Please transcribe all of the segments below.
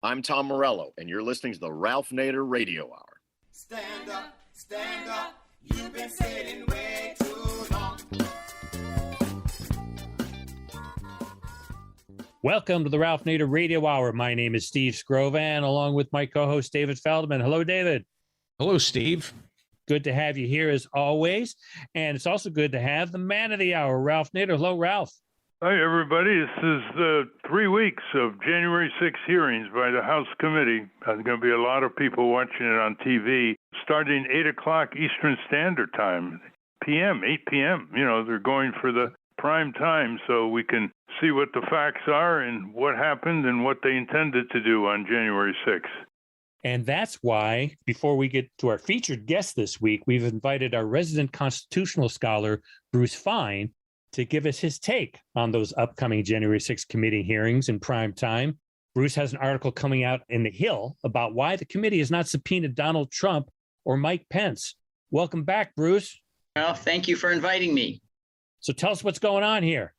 I'm Tom Morello, and you're listening to the Ralph Nader Radio Hour. Stand up, you've been sitting way too long. Welcome to the Ralph Nader Radio Hour. My name is Steve Scrovan, along with my co-host David Feldman. Hello, David. Hello, Steve. Good to have you here as always. And it's also good to have the man of the hour, Ralph Nader. Hello, Ralph. Hi, everybody. This is the 3 weeks of January 6 hearings by the House Committee. There's going to be a lot of people watching it on TV, starting 8 o'clock Eastern Standard Time, 8 p.m. You know, they're going for the prime time so we can see what the facts are and what happened and what they intended to do on January 6th. And that's why, before we get to our featured guest this week, we've invited our resident constitutional scholar, Bruce Fein, to give us his take on those upcoming January 6th committee hearings in prime time. Bruce has an article coming out in The Hill about why the committee has not subpoenaed Donald Trump or Mike Pence. Welcome back, Bruce. Well, thank you for inviting me. So tell us what's going on here.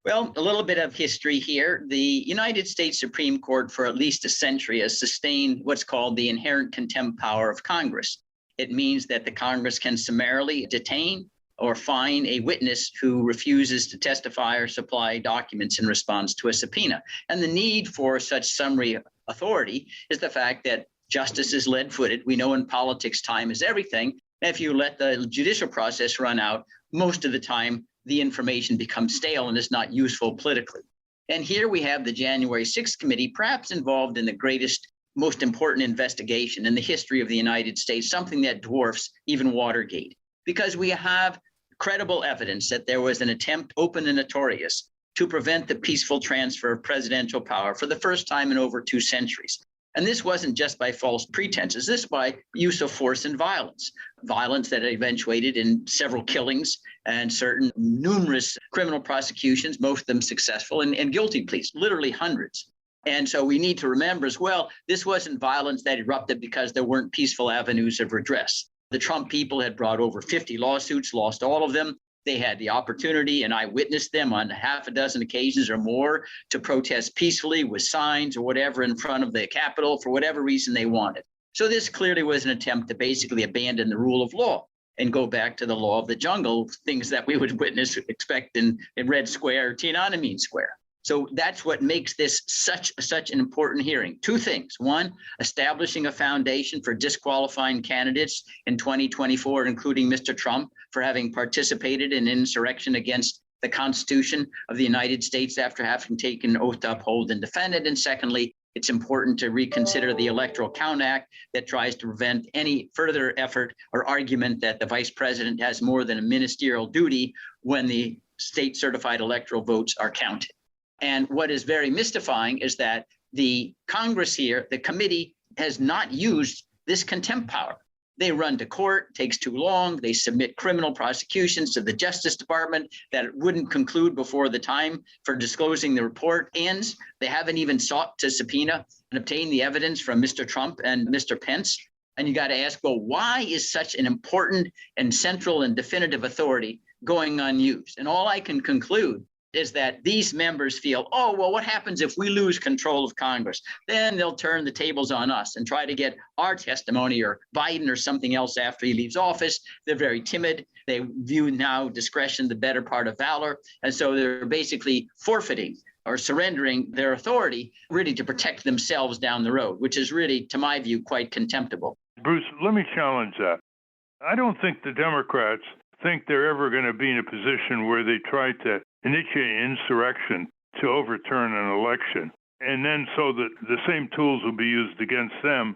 Well, a little bit of history here. The United States Supreme Court for at least a century has sustained what's called the inherent contempt power of Congress. It means that the Congress can summarily detain or fine a witness who refuses to testify or supply documents in response to a subpoena. And the need for such summary authority is the fact that justice is lead-footed. We know in politics time is everything. If you let the judicial process run out, most of the time the information becomes stale and is not useful politically. And here we have the January 6th committee, perhaps involved in the greatest, most important investigation in the history of the United States, something that dwarfs even Watergate, because we have credible evidence that there was an attempt, open and notorious, to prevent the peaceful transfer of presidential power for the first time in over 2 centuries. And this wasn't just by false pretenses, this by use of force and violence that eventuated in several killings and certain numerous criminal prosecutions, most of them successful, and guilty pleas, literally hundreds. And so we need to remember as well, this wasn't violence that erupted because there weren't peaceful avenues of redress. The Trump people had brought over 50 lawsuits, lost all of them. They had the opportunity, and I witnessed them on half a dozen occasions or more, to protest peacefully with signs or whatever in front of the Capitol for whatever reason they wanted. So this clearly was an attempt to basically abandon the rule of law and go back to the law of the jungle, things that we would expect in Red Square, Tiananmen Square. So that's what makes this such an important hearing. 2 things. 1, establishing a foundation for disqualifying candidates in 2024, including Mr. Trump, for having participated in insurrection against the Constitution of the United States after having taken an oath to uphold and defend it. And secondly, it's important to reconsider the Electoral Count Act that tries to prevent any further effort or argument that the vice president has more than a ministerial duty when the state certified electoral votes are counted. And what is very mystifying is that the Congress here, the committee, has not used this contempt power. They run to court, takes too long. They submit criminal prosecutions to the Justice Department that wouldn't conclude before the time for disclosing the report ends. They haven't even sought to subpoena and obtain the evidence from Mr. Trump and Mr. Pence. And you got to ask, well, why is such an important and central and definitive authority going unused? And all I can conclude is that these members feel, oh, well, what happens if we lose control of Congress? Then they'll turn the tables on us and try to get our testimony or Biden or something else after he leaves office. They're very timid. They view now discretion the better part of valor. And so they're basically forfeiting or surrendering their authority really to protect themselves down the road, which is really, to my view, quite contemptible. Bruce, let me challenge that. I don't think the Democrats think they're ever going to be in a position where they try to initiate insurrection to overturn an election, and then so that the same tools will be used against them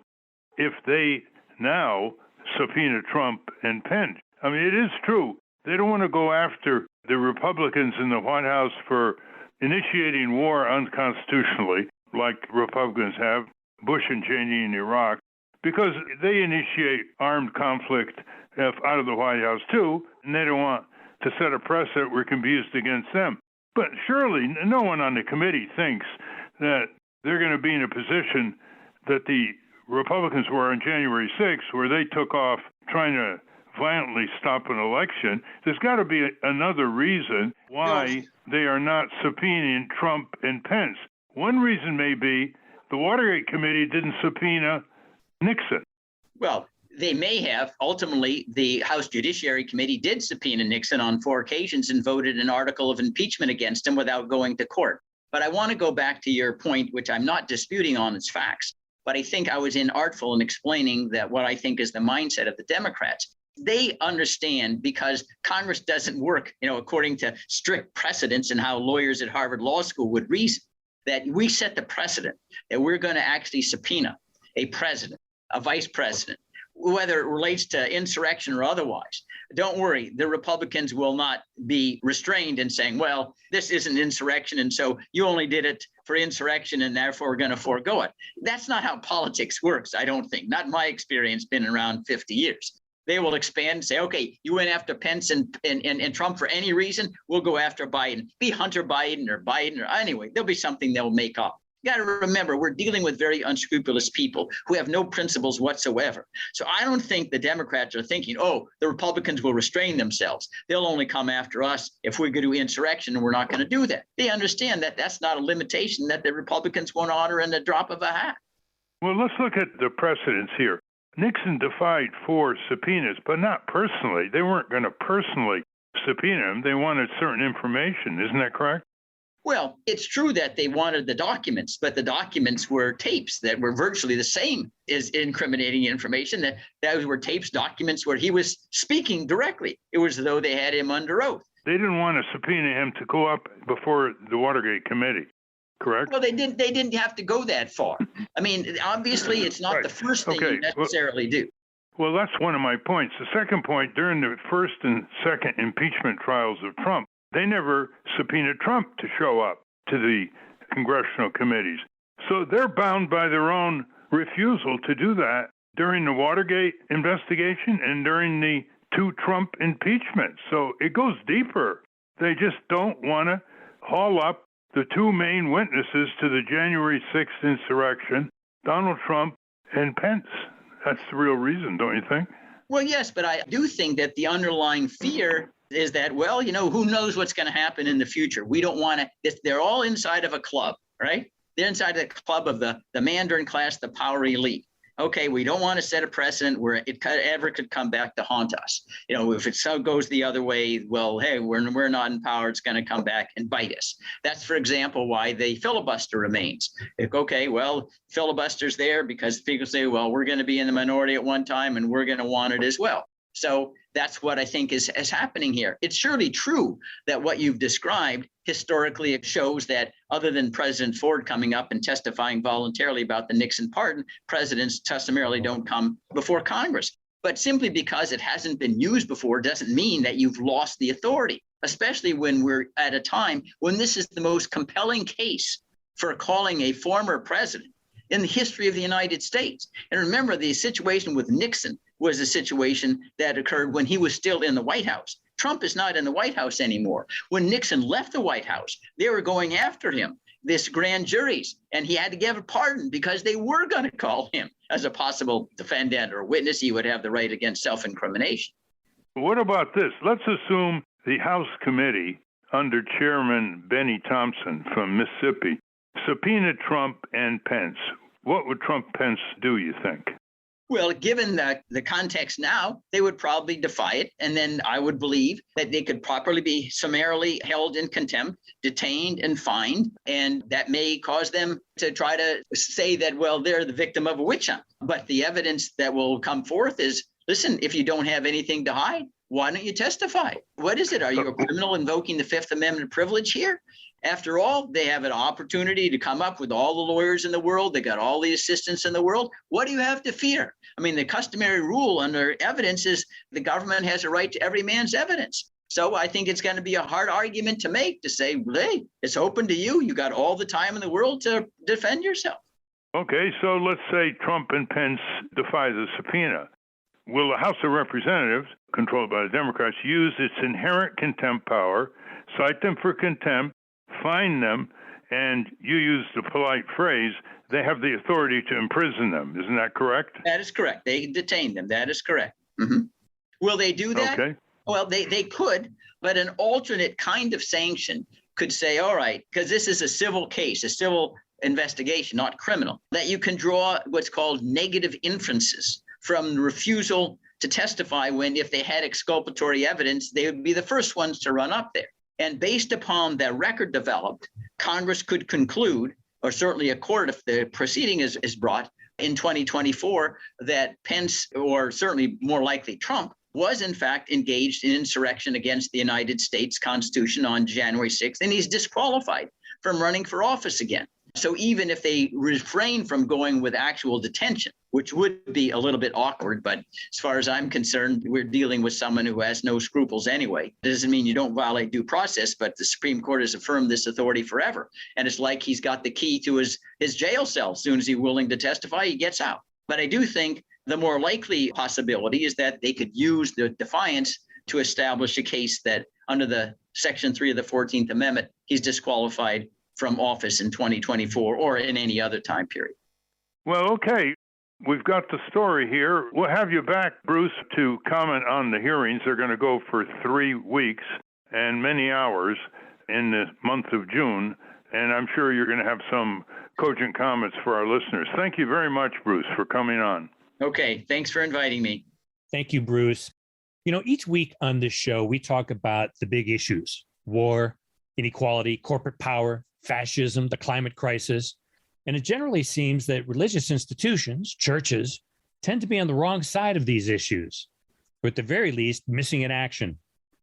if they now subpoena Trump and Pence. I mean, it is true. They don't want to go after the Republicans in the White House for initiating war unconstitutionally, like Republicans have, Bush and Cheney in Iraq, because they initiate armed conflict out of the White House too, and they don't want to set a precedent where it can be used against them. But surely no one on the committee thinks that they're going to be in a position that the Republicans were on January 6th, where they took off trying to violently stop an election. There's got to be another reason why they are not subpoenaing Trump and Pence. One reason may be the Watergate Committee didn't subpoena Nixon. Well, they may have. Ultimately, the House Judiciary Committee did subpoena Nixon on 4 occasions and voted an article of impeachment against him without going to court. But I want to go back to your point, which I'm not disputing on its facts, but I think I was inartful in explaining that what I think is the mindset of the Democrats. They understand, because Congress doesn't work, according to strict precedents and how lawyers at Harvard Law School would reason, that we set the precedent that we're going to actually subpoena a president, a vice president, whether it relates to insurrection or otherwise. Don't worry, the Republicans will not be restrained in saying, well, this isn't insurrection, and so you only did it for insurrection, and therefore we're going to forego it. That's not how politics works, I don't think. Not in my experience, been around 50 years. They will expand and say, okay, you went after Pence and Trump for any reason, we'll go after Biden. Be Hunter Biden or anyway, there'll be something they'll make up. You got to remember, we're dealing with very unscrupulous people who have no principles whatsoever. So I don't think the Democrats are thinking, oh, the Republicans will restrain themselves. They'll only come after us if we're going to do insurrection, and we're not going to do that. They understand that that's not a limitation that the Republicans won't honor in the drop of a hat. Well, let's look at the precedents here. Nixon defied 4 subpoenas, but not personally. They weren't going to personally subpoena him. They wanted certain information. Isn't that correct? Well, it's true that they wanted the documents, but the documents were tapes that were virtually the same as incriminating information. Those were tapes, documents where he was speaking directly. It was as though they had him under oath. They didn't want to subpoena him to go up before the Watergate Committee, correct? Well, they didn't have to go that far. I mean, obviously, it's not the first thing you necessarily do. Well, that's one of my points. The second point, during the first and second impeachment trials of Trump, they never subpoenaed Trump to show up to the congressional committees. So they're bound by their own refusal to do that during the Watergate investigation and during the 2 Trump impeachments. So it goes deeper. They just don't want to haul up the 2 main witnesses to the January 6th insurrection, Donald Trump and Pence. That's the real reason, don't you think? Well, yes, but I do think that the underlying fear is that, well, who knows what's going to happen in the future? We don't want to, they're all inside of a club, right? They're inside the club of the Mandarin class, the power elite. Okay, we don't want to set a precedent where it ever could come back to haunt us. If it so goes the other way, well, hey, we're not in power. It's going to come back and bite us. That's, for example, why the filibuster remains. Okay, well, filibuster's there because people say, well, we're going to be in the minority at one time and we're going to want it as well. So that's what I think is happening here. It's surely true that what you've described historically it shows that other than President Ford coming up and testifying voluntarily about the Nixon pardon, presidents customarily don't come before Congress. But simply because it hasn't been used before doesn't mean that you've lost the authority, especially when we're at a time when this is the most compelling case for calling a former president in the history of the United States. And remember, the situation with Nixon was a situation that occurred when he was still in the White House. Trump is not in the White House anymore. When Nixon left the White House, they were going after him, this grand juries, and he had to give a pardon because they were going to call him as a possible defendant or witness. He would have the right against self-incrimination. What about this? Let's assume the House committee under Chairman Benny Thompson from Mississippi subpoenaed Trump and Pence. What would Trump-Pence do, you think? Well, given the context now, they would probably defy it. And then I would believe that they could properly be summarily held in contempt, detained and fined. And that may cause them to try to say that, well, they're the victim of a witch hunt. But the evidence that will come forth is, listen, if you don't have anything to hide, why don't you testify? What is it? Are you a criminal invoking the Fifth Amendment privilege here? After all, they have an opportunity to come up with all the lawyers in the world. They got all the assistants in the world. What do you have to fear? I mean, the customary rule under evidence is the government has a right to every man's evidence. So I think it's going to be a hard argument to make to say, hey, it's open to you. You got all the time in the world to defend yourself. Okay, so let's say Trump and Pence defy the subpoena. Will the House of Representatives, controlled by the Democrats, use its inherent contempt power, cite them for contempt, fine them, and you used the polite phrase, they have the authority to imprison them. Isn't that correct? That is correct. They detain them. That is correct. Mm-hmm. Will they do that? Okay. Well, they could, but an alternate kind of sanction could say, all right, because this is a civil case, a civil investigation, not criminal, that you can draw what's called negative inferences from refusal to testify when, if they had exculpatory evidence, they would be the first ones to run up there. And based upon the record developed, Congress could conclude, or certainly a court if the proceeding is brought in 2024, that Pence, or certainly more likely Trump, was in fact engaged in insurrection against the United States Constitution on January 6th, and he's disqualified from running for office again. So even if they refrain from going with actual detention, which would be a little bit awkward, but as far as I'm concerned, we're dealing with someone who has no scruples anyway. It doesn't mean you don't violate due process, but the Supreme Court has affirmed this authority forever. And it's like he's got the key to his jail cell. As soon as he's willing to testify, he gets out. But I do think the more likely possibility is that they could use the defiance to establish a case that under the Section 3 of the 14th Amendment, he's disqualified from office in 2024 or in any other time period. Well, okay. We've got the story here. We'll have you back, Bruce, to comment on the hearings. They're going to go for 3 weeks and many hours in the month of June, and I'm sure you're going to have some cogent comments for our listeners. Thank you very much, Bruce, for coming on. Okay, thanks for inviting me. Thank you, Bruce. You know, each week on this show, we talk about the big issues: war, inequality, corporate power, fascism, the climate crisis. And it generally seems that religious institutions, churches, tend to be on the wrong side of these issues, or at the very least, missing in action.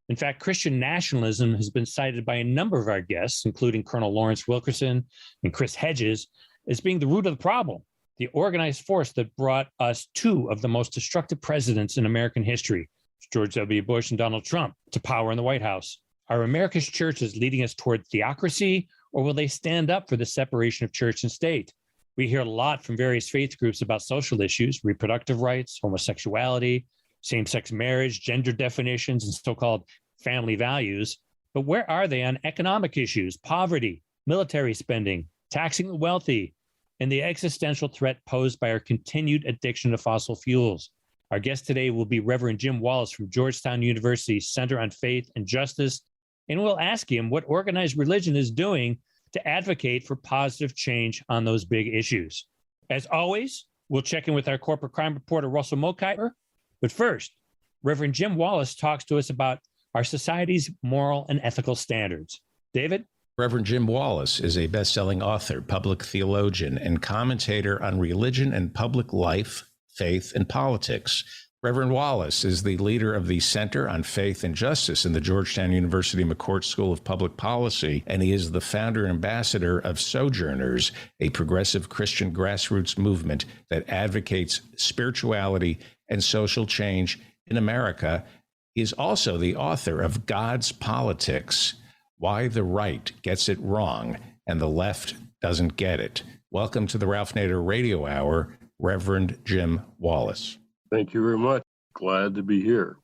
In fact, Christian nationalism has been cited by a number of our guests, including Colonel Lawrence Wilkerson and Chris Hedges, as being the root of the problem, the organized force that brought us 2 of the most destructive presidents in American history, George W. Bush and Donald Trump, to power in the White House. Are America's churches leading us toward theocracy, or will they stand up for the separation of church and state? We hear a lot from various faith groups about social issues, reproductive rights, homosexuality, same-sex marriage, gender definitions, and so-called family values. But where are they on economic issues, poverty, military spending, taxing the wealthy, and the existential threat posed by our continued addiction to fossil fuels? Our guest today will be Reverend Jim Wallis from Georgetown University Center on Faith and Justice, and we'll ask him what organized religion is doing to advocate for positive change on those big issues. As always, we'll check in with our corporate crime reporter, Russell Mokhiber. But first, Reverend Jim Wallis talks to us about our society's moral and ethical standards. David? Reverend Jim Wallis is a best-selling author, public theologian, and commentator on religion and public life, faith, and politics. Reverend Wallis is the leader of the Center on Faith and Justice in the Georgetown University McCourt School of Public Policy, and he is the founder and ambassador of Sojourners, a progressive Christian grassroots movement that advocates spirituality and social change in America. He is also the author of God's Politics: Why the Right Gets It Wrong and the Left Doesn't Get It. Welcome to the Ralph Nader Radio Hour, Reverend Jim Wallis. Thank you very much. Glad to be here.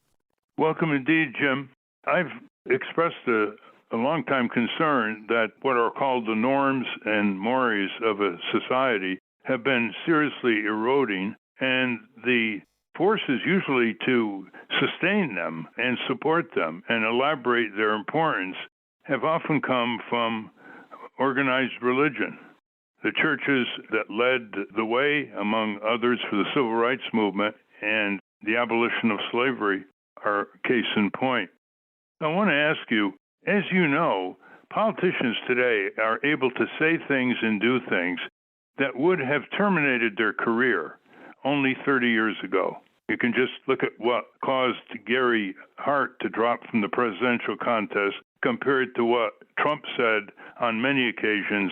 Welcome indeed, Jim. I've expressed a long-time concern that what are called the norms and mores of a society have been seriously eroding, and the forces usually to sustain them and support them and elaborate their importance have often come from organized religion. The churches that led the way, among others, for the civil rights movement and the abolition of slavery are case in point. I want to ask you, as you know, politicians today are able to say things and do things that would have terminated their career only 30 years ago. You can just look at what caused Gary Hart to drop from the presidential contest compared to what Trump said on many occasions,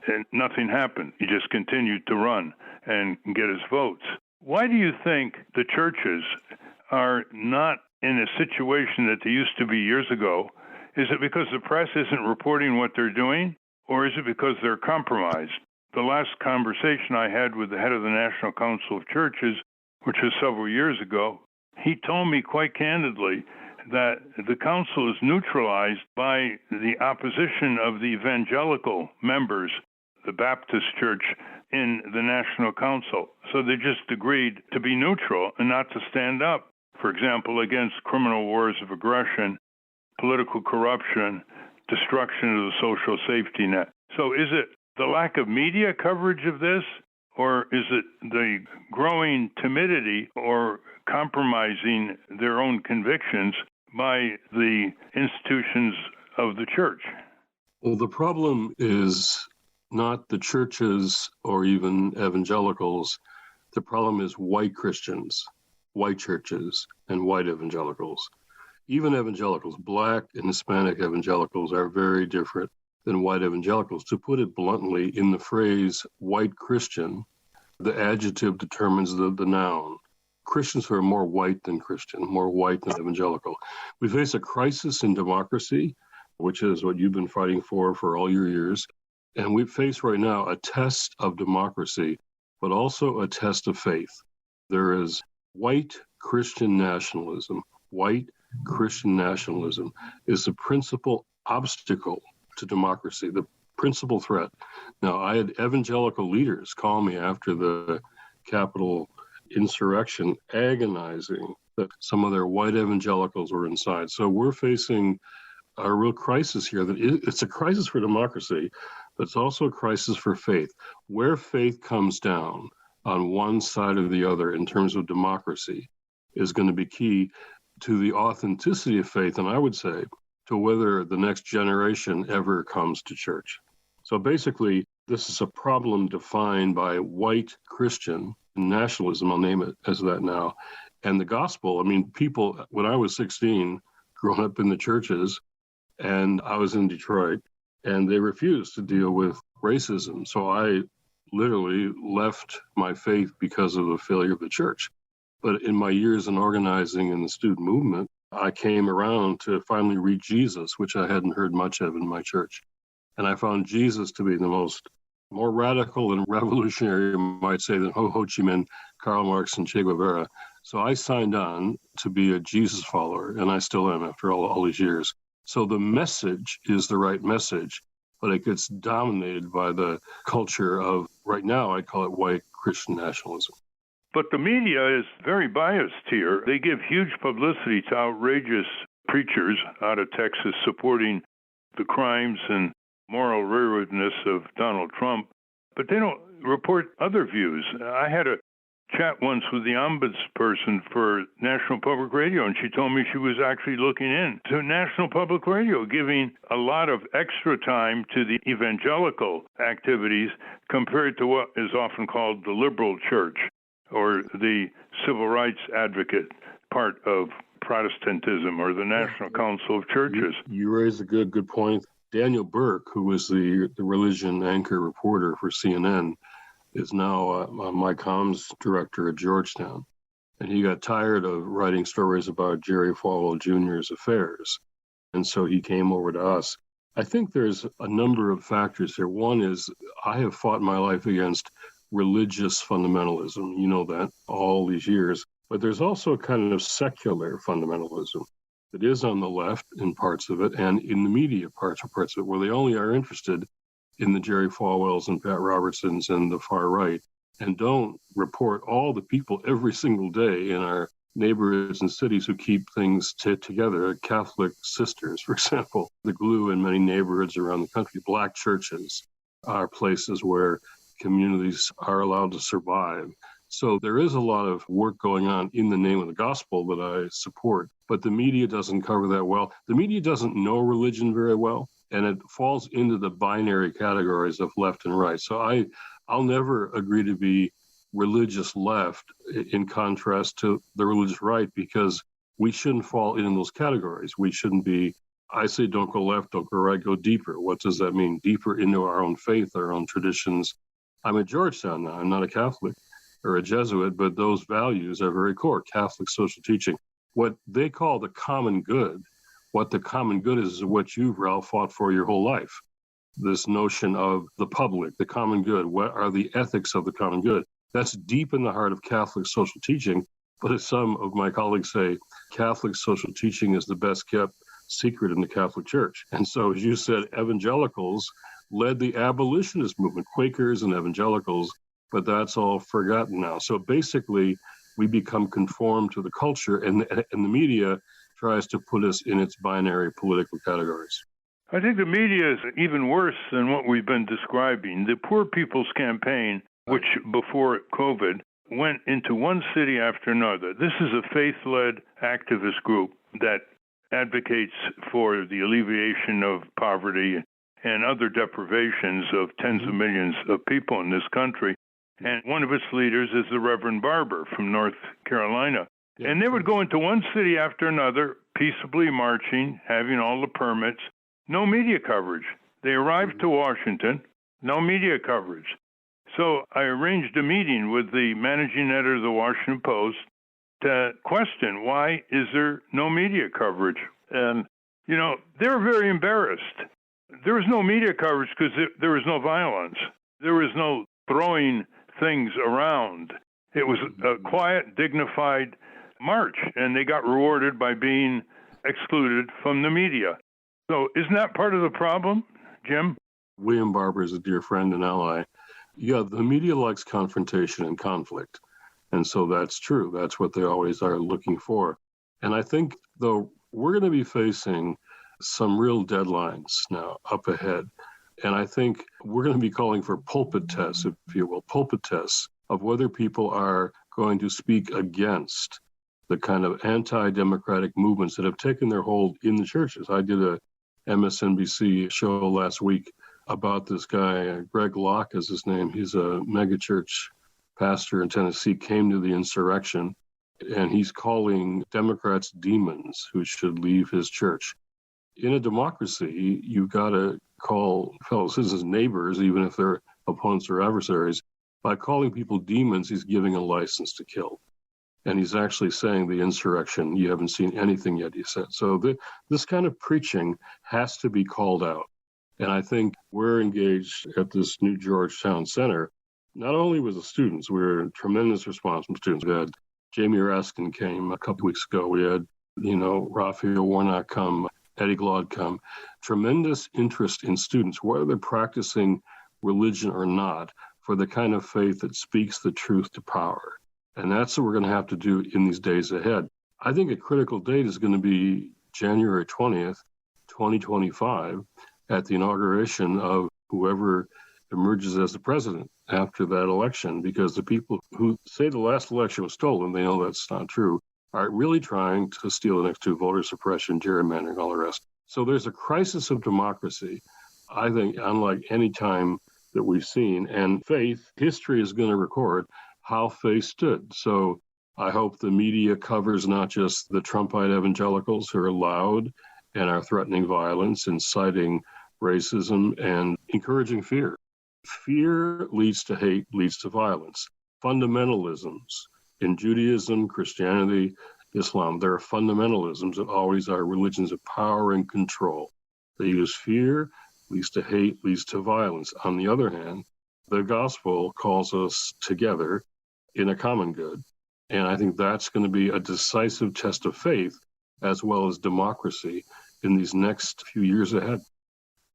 and nothing happened. He just continued to run and get his votes. Why do you think the churches are not in a situation that they used to be years ago? Is it because the press isn't reporting what they're doing, or is it because they're compromised? The last conversation I had with the head of the National Council of Churches, which was several years ago, he told me quite candidly that the council is neutralized by the opposition of the evangelical members, the Baptist Church, in the National Council. So they just agreed to be neutral and not to stand up, for example, against criminal wars of aggression, political corruption, destruction of the social safety net. So is it the lack of media coverage of this, or is it the growing timidity or compromising their own convictions by the institutions of the church? Well, the problem is not the churches or even evangelicals. The problem is white Christians, white churches, and white evangelicals. Even evangelicals, Black and Hispanic evangelicals, are very different than white evangelicals. To put it bluntly, in the phrase white Christian, the adjective determines the noun. Christians are more white than Christian, more white than evangelical. We face a crisis in democracy, which is what you've been fighting for all your years. And we face right now a test of democracy, but also a test of faith. There is white Christian nationalism. White Christian nationalism is the principal obstacle to democracy, the principal threat. Now, I had evangelical leaders call me after the Capitol insurrection, agonizing that some of their white evangelicals were inside. So we're facing a real crisis here. It's a crisis for democracy, but it's also a crisis for faith. Where faith comes down on one side or the other in terms of democracy is going to be key to the authenticity of faith, and I would say to whether the next generation ever comes to church. So basically, this is a problem defined by white Christian nationalism, I'll name it as that now, and the gospel. I mean, people, when I was 16, growing up in the churches, and I was in Detroit, and they refused to deal with racism. So I literally left my faith because of the failure of the church. But in my years in organizing in the student movement, I came around to finally read Jesus, which I hadn't heard much of in my church. And I found Jesus to be the more radical and revolutionary, you might say, than Ho Chi Minh, Karl Marx, and Che Guevara. So I signed on to be a Jesus follower, and I still am after all these years. So the message is the right message, but it gets dominated by the culture of, right now, I call it white Christian nationalism. But the media is very biased here. They give huge publicity to outrageous preachers out of Texas supporting the crimes and moral rearwardness of Donald Trump, but they don't report other views. I had a chat once with the ombudsperson for National Public Radio, and she told me she was actually looking into National Public Radio, giving a lot of extra time to the evangelical activities compared to what is often called the liberal church or the civil rights advocate part of Protestantism or the National Council of Churches. You raise a good point. Daniel Burke, who was the religion anchor reporter for CNN, is now my comms director at Georgetown. And he got tired of writing stories about Jerry Falwell Jr.'s affairs. And so he came over to us. I think there's a number of factors here. One is I have fought my life against religious fundamentalism. You know that all these years. But there's also a kind of secular fundamentalism that is on the left in parts of it and in the media parts of it, where they only are interested in the Jerry Falwells and Pat Robertsons and the far right, and don't report all the people every single day in our neighborhoods and cities who keep things together. Catholic sisters, for example, the glue in many neighborhoods around the country. Black churches are places where communities are allowed to survive. So there is a lot of work going on in the name of the gospel that I support, but the media doesn't cover that well. The media doesn't know religion very well, and it falls into the binary categories of left and right. So I'll never agree to be religious left in contrast to the religious right, because we shouldn't fall into those categories. We shouldn't be, I say don't go left, don't go right, go deeper. What does that mean? Deeper into our own faith, our own traditions. I'm at Georgetown now. I'm not a Catholic or a Jesuit, but those values are very core. Catholic social teaching. What they call the common good, what the common good is what you've, Ralph, fought for your whole life. This notion of the public, the common good. What are the ethics of the common good? That's deep in the heart of Catholic social teaching. But as some of my colleagues say, Catholic social teaching is the best kept secret in the Catholic Church. And so, as you said, evangelicals led the abolitionist movement, Quakers and evangelicals, but that's all forgotten now. So basically, we become conformed to the culture, and the media tries to put us in its binary political categories. I think the media is even worse than what we've been describing. The Poor People's Campaign, which before COVID went into one city after another. This is a faith-led activist group that advocates for the alleviation of poverty and other deprivations of tens of millions of people in this country. And one of its leaders is the Reverend Barber from North Carolina. Yeah. And they would go into one city after another, peaceably marching, having all the permits, no media coverage. They arrived to Washington, no media coverage. So I arranged a meeting with the managing editor of the Washington Post to question, why is there no media coverage? And, you know, they were very embarrassed. There was no media coverage because there was no violence. There was no throwing things around. It was a quiet, dignified march, and they got rewarded by being excluded from the media. So isn't that part of the problem, Jim? William Barber is a dear friend and ally. Yeah, the media likes confrontation and conflict. And so that's true. That's what they always are looking for. And I think, though, we're going to be facing some real deadlines now up ahead. And I think we're going to be calling for pulpit tests, if you will, pulpit tests of whether people are going to speak against the kind of anti-democratic movements that have taken their hold in the churches. I did a MSNBC show last week about this guy, Greg Locke is his name. He's a megachurch pastor in Tennessee, came to the insurrection, and he's calling Democrats demons who should leave his church. In a democracy, you've got to call fellow citizens neighbors, even if they're opponents or adversaries. By calling people demons, he's giving a license to kill. And he's actually saying the insurrection, you haven't seen anything yet, he said. So this kind of preaching has to be called out. And I think we're engaged at this new Georgetown Center, not only with the students, we were a tremendous response from students. We had Jamie Raskin came a couple weeks ago. We had, Raphael Warnock come, Eddie Glaude come. Tremendous interest in students, whether they're practicing religion or not, for the kind of faith that speaks the truth to power. And that's what we're going to have to do in these days ahead. I think a critical date is going to be January 20th, 2025, at the inauguration of whoever emerges as the president after that election, because the people who say the last election was stolen, they know that's not true, are really trying to steal the next two: voter suppression, gerrymandering, all the rest. So there's a crisis of democracy, I think, unlike any time that we've seen. And faith, history is going to record how faith stood. So I hope the media covers not just the Trumpite evangelicals who are loud and are threatening violence, inciting racism, and encouraging fear. Fear leads to hate, leads to violence. Fundamentalisms in Judaism, Christianity, Islam, there are fundamentalisms that always are religions of power and control. They use fear, leads to hate, leads to violence. On the other hand, the gospel calls us together in a common good. And I think that's going to be a decisive test of faith as well as democracy in these next few years ahead.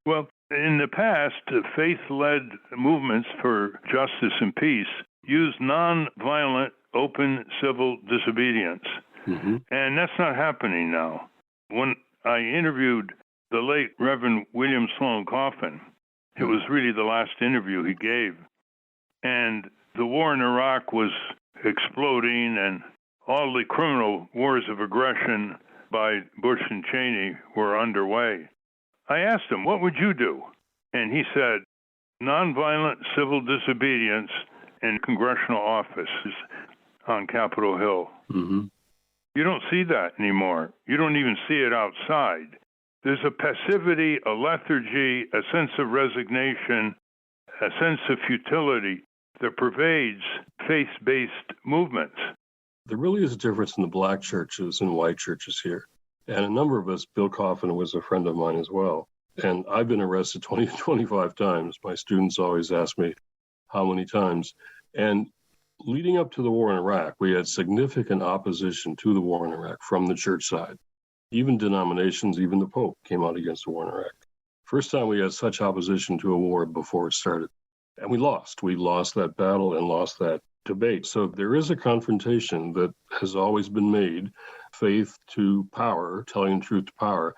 Well, in the past, faith-led movements for justice and peace used nonviolent, open civil disobedience. Mm-hmm. And that's not happening now. When I interviewed the late Reverend William Sloane Coffin, it was really the last interview he gave. And the war in Iraq was exploding, and all the criminal wars of aggression by Bush and Cheney were underway. I asked him, what would you do? And he said, nonviolent civil disobedience in congressional offices on Capitol Hill. Mm-hmm. You don't see that anymore. You don't even see it outside. There's a passivity, a lethargy, a sense of resignation, a sense of futility that pervades faith-based movements. There really is a difference in the black churches and white churches here. And a number of us, Bill Coffin was a friend of mine as well. And I've been arrested 20 to 25 times. My students always ask me how many times. And leading up to the war in Iraq, we had significant opposition to the war in Iraq from the church side. Even denominations, even the Pope came out against the war in Iraq. First time we had such opposition to a war before it started. And we lost. We lost that battle and lost that debate. So there is a confrontation that has always been made, faith to power, telling the truth to power,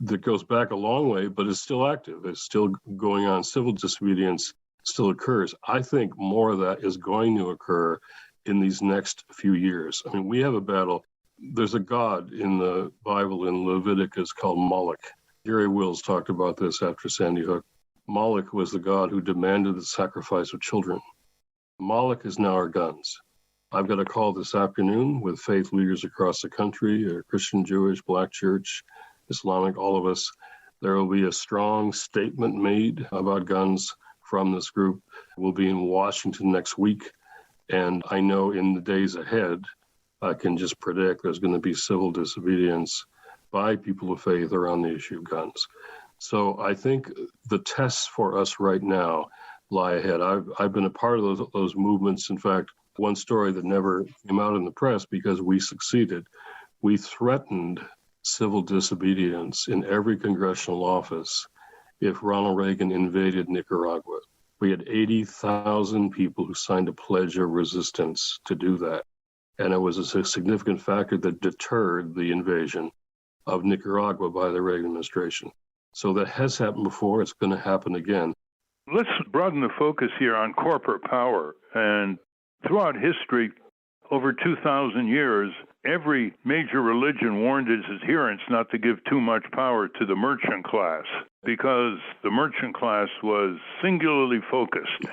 that goes back a long way, but is still active. It's still going on. Civil disobedience still occurs. I think more of that is going to occur in these next few years. I mean, we have a battle. There's a god in the Bible in Leviticus called Moloch. Gary Wills talked about this after Sandy Hook. Moloch was the god who demanded the sacrifice of children. Moloch is now our guns. I've got a call this afternoon with faith leaders across the country, Christian, Jewish, Black church, Islamic, all of us. There will be a strong statement made about guns from this group. We'll be in Washington next week. And I know in the days ahead, I can just predict there's going to be civil disobedience by people of faith around the issue of guns. So I think the tests for us right now lie ahead. I've been a part of those movements. In fact, one story that never came out in the press because we succeeded. We threatened civil disobedience in every congressional office if Ronald Reagan invaded Nicaragua. We had 80,000 people who signed a pledge of resistance to do that. And it was a significant factor that deterred the invasion of Nicaragua by the Reagan administration. So that has happened before. It's going to happen again. Let's broaden the focus here on corporate power. And throughout history, over 2,000 years, every major religion warned its adherents not to give too much power to the merchant class, because the merchant class was singularly focused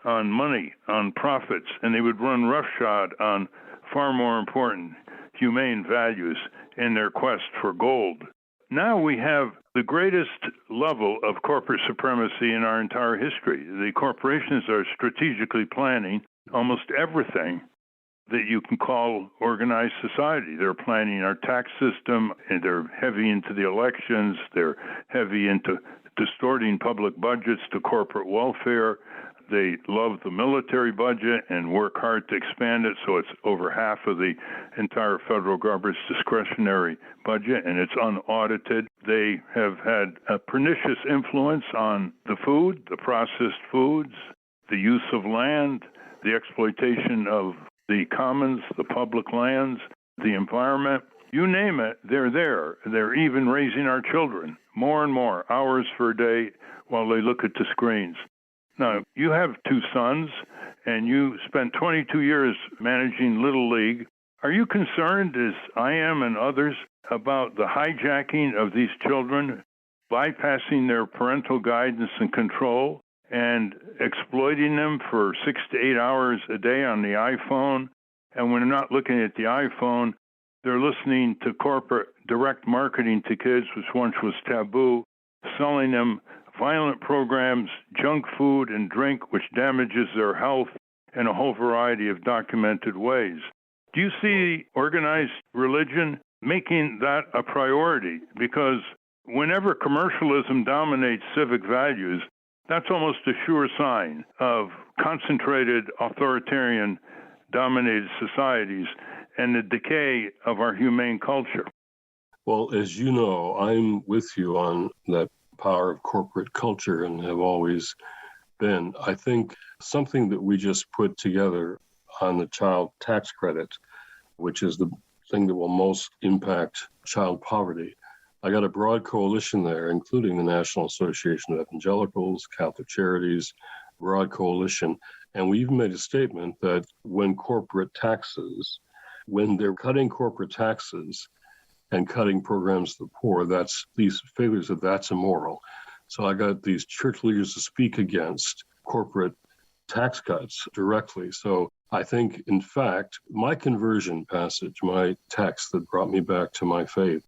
on money, on profits, and they would run roughshod on far more important humane values in their quest for gold. Now we have the greatest level of corporate supremacy in our entire history. The corporations are strategically planning almost everything that you can call organized society. They're planning our tax system, and they're heavy into the elections. They're heavy into distorting public budgets to corporate welfare. They love the military budget and work hard to expand it so it's over half of the entire federal government's discretionary budget, and it's unaudited. They have had a pernicious influence on the food, the processed foods, the use of land, the exploitation of the commons, the public lands, the environment. You name it, they're there. They're even raising our children more and more hours per day while they look at the screens. Now, you have two sons, and you spent 22 years managing Little League. Are you concerned, as I am and others, about the hijacking of these children, bypassing their parental guidance and control, and exploiting them for 6 to 8 hours a day on the iPhone? And when they're not looking at the iPhone, they're listening to corporate direct marketing to kids, which once was taboo, selling them violent programs, junk food and drink, which damages their health in a whole variety of documented ways. Do you see organized religion making that a priority? Because whenever commercialism dominates civic values, that's almost a sure sign of concentrated, authoritarian, dominated societies and the decay of our humane culture. Well, as you know, I'm with you on that power of corporate culture and have always been. I think something that we just put together on the child tax credit, which is the thing that will most impact child poverty. I got a broad coalition there, including the National Association of Evangelicals, Catholic Charities, broad coalition. And we even made a statement that when they're cutting corporate taxes and cutting programs to the poor, these figures that that's immoral. So I got these church leaders to speak against corporate tax cuts directly. So I think, in fact, my conversion passage, my text that brought me back to my faith,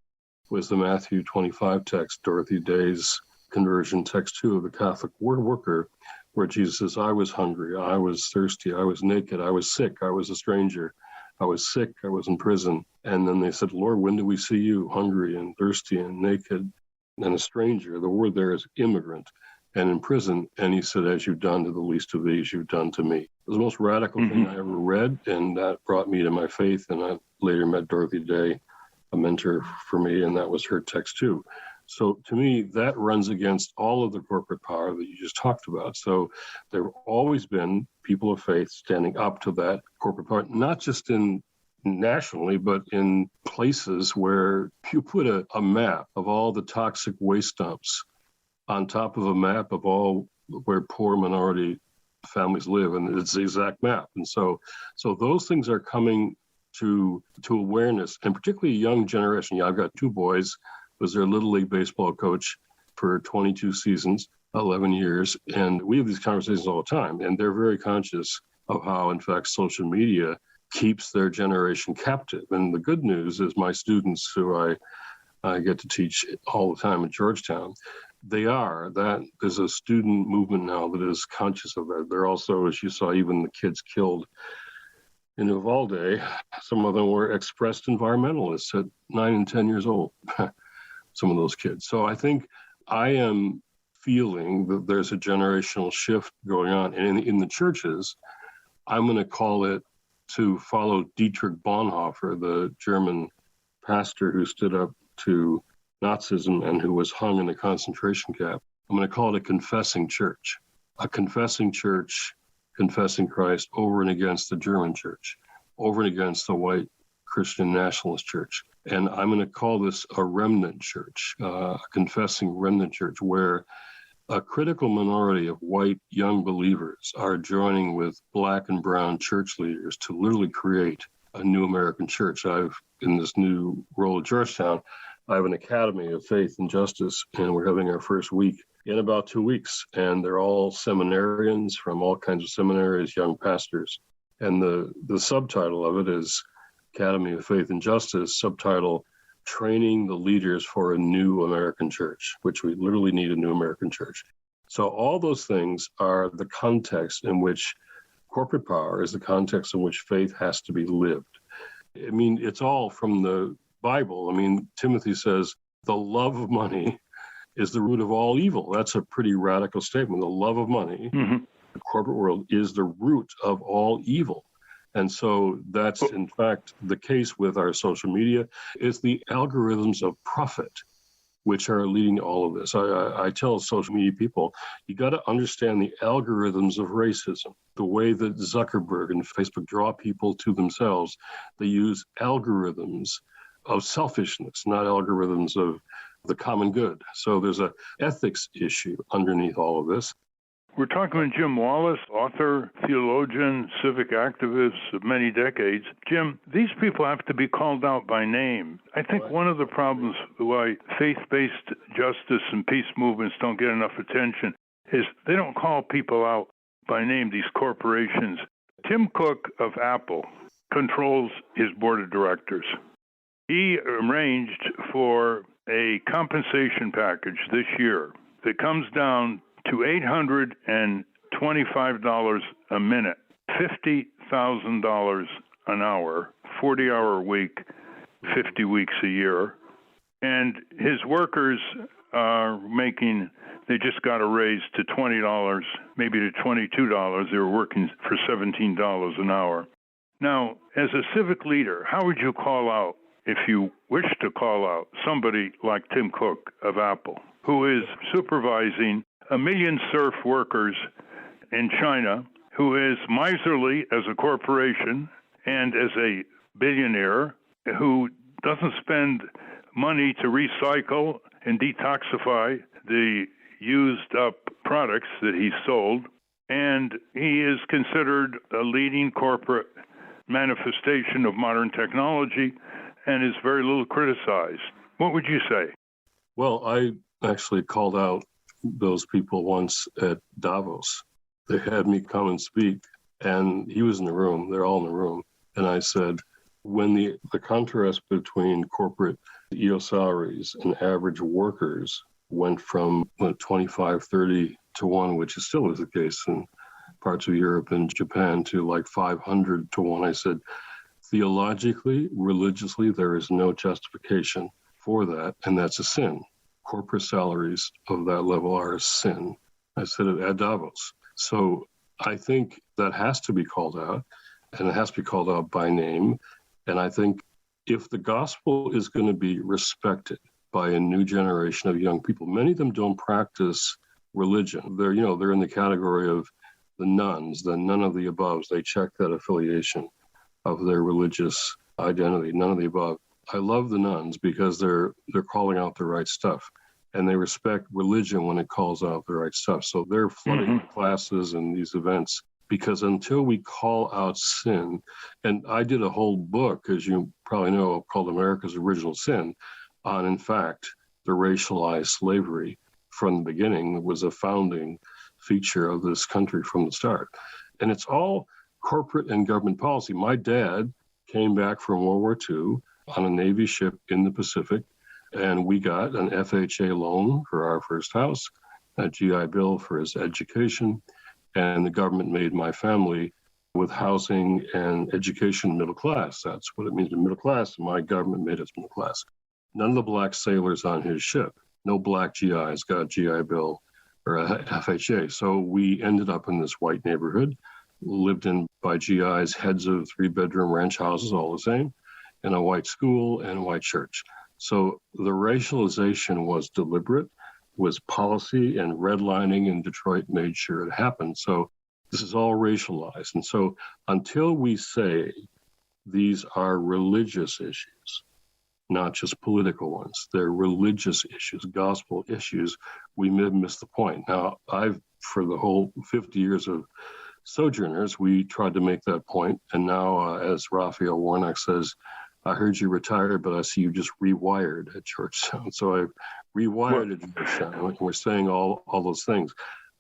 was the Matthew 25 text, Dorothy Day's conversion, text 2 of the Catholic Word Worker, where Jesus says, I was hungry, I was thirsty, I was naked, I was sick, I was a stranger, I was sick, I was in prison. And then they said, Lord, when do we see you hungry and thirsty and naked and a stranger? The word there is immigrant and in prison. And he said, as you've done to the least of these, you've done to me. It was the most radical thing I ever read. And that brought me to my faith. And I later met Dorothy Day, a mentor for me, and that was her text too. So to me, that runs against all of the corporate power that you just talked about. So there have always been people of faith standing up to that corporate power, not just in nationally, but in places where you put a map of all the toxic waste dumps on top of a map of all where poor minority families live, and it's the exact map. And so those things are coming to awareness, and particularly a young generation. I've got two boys, was their Little League baseball coach for 22 seasons, 11 years, and we have these conversations all the time, and they're very conscious of how, in fact, social media keeps their generation captive. And the good news is my students, who I get to teach all the time at Georgetown, that there's a student movement now that is conscious of that. They're also, as you saw, even the kids killed in Uvalde, some of them were expressed environmentalists at 9 and 10 years old, some of those kids. So I think I am feeling that there's a generational shift going on. And in the churches, I'm going to call it, to follow Dietrich Bonhoeffer, the German pastor who stood up to Nazism and who was hung in a concentration camp. I'm going to call it a confessing church confessing Christ over and against the German church, over and against the white Christian nationalist church. And I'm going to call this a remnant church, a confessing remnant church, where a critical minority of white young believers are joining with Black and brown church leaders to literally create a new American church. In this new role at Georgetown, I have an Academy of Faith and Justice, and we're having our first week in about 2 weeks. And they're all seminarians from all kinds of seminaries, young pastors. And the subtitle of it is Academy of Faith and Justice, subtitle, Training the Leaders for a New American Church, which we literally need a new American church. So all those things are the context in which corporate power is the context in which faith has to be lived. I mean, it's all from the Bible. I mean, Timothy says, the love of money is the root of all evil. That's a pretty radical statement. The love of money, the corporate world, is the root of all evil. And so that's, in fact, the case with our social media. It's the algorithms of profit which are leading to all of this. I tell social media people, you got to understand the algorithms of racism. The way that Zuckerberg and Facebook draw people to themselves, they use algorithms of selfishness, not algorithms of the common good. So there's an ethics issue underneath all of this. We're talking with Jim Wallis, author, theologian, civic activist of many decades. Jim, these people have to be called out by name. I think one of the problems why faith-based justice and peace movements don't get enough attention is they don't call people out by name, these corporations. Tim Cook of Apple controls his board of directors. He arranged for a compensation package this year that comes down to $825 a minute, $50,000 an hour, 40-hour a week, 50 weeks a year. And his workers are making, they just got a raise to $20, maybe to $22. They were working for $17 an hour. Now, as a civic leader, how would you call out, if you wish to call out, somebody like Tim Cook of Apple, who is supervising 1 million serf workers in China, who is miserly as a corporation and as a billionaire, who doesn't spend money to recycle and detoxify the used up products that he sold, and he is considered a leading corporate manifestation of modern technology and is very little criticized. What would you say? Well, I actually called out those people once at Davos. They had me come and speak, and he was in the room. They're all in the room. And I said, when the contrast between corporate EO salaries and average workers went from 25, 30 to 1, which is still is the case in parts of Europe and Japan, to like 500 to 1, I said, theologically, religiously, there is no justification for that, and that's a sin. Corporate salaries of that level are a sin. I said it at Davos. So I think that has to be called out, and it has to be called out by name. And I think if the gospel is going to be respected by a new generation of young people, many of them don't practice religion. They're in the category of the nuns, the none of the aboves. They check that affiliation of their religious identity, none of the above. I love the nuns because they're calling out the right stuff, and they respect religion when it calls out the right stuff. So they're flooding classes and these events because until we call out sin, and I did a whole book, as you probably know, called America's Original Sin, on, in fact, the racialized slavery from the beginning. It was a founding feature of this country from the start. And it's all corporate and government policy. My dad came back from World War II on a Navy ship in the Pacific, and we got an FHA loan for our first house, a GI Bill for his education, and the government made my family with housing and education middle class. That's what it means to be middle class. My government made us middle class. None of the black sailors on his ship, no black GIs got a GI Bill or a FHA. So we ended up in this white neighborhood, lived in by GIs, heads of 3-bedroom ranch houses, all the same, in a white school and a white church. So the racialization was deliberate, was policy, and redlining in Detroit made sure it happened. So this is all racialized. And so until we say these are religious issues, not just political ones, they're religious issues, gospel issues, we may miss the point. Now, for the whole 50 years of Sojourners, we tried to make that point. And now, as Raphael Warnock says, I heard you retired, but I see you just rewired at Georgetown. So I've rewired at Georgetown. We're saying all those things.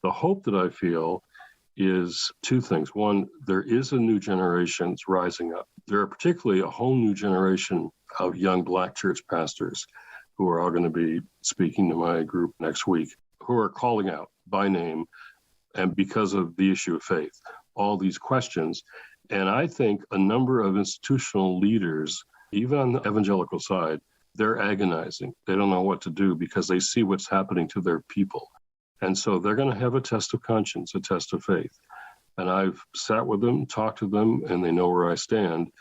The hope that I feel is two things. One, there is a new generation that's rising up. There are particularly a whole new generation of young black church pastors who are all going to be speaking to my group next week, who are calling out by name and because of the issue of faith, all these questions. And I think a number of institutional leaders, even on the evangelical side, they're agonizing. They don't know what to do because they see what's happening to their people. And so they're going to have a test of conscience, a test of faith. And I've sat with them, talked to them, and they know where I stand.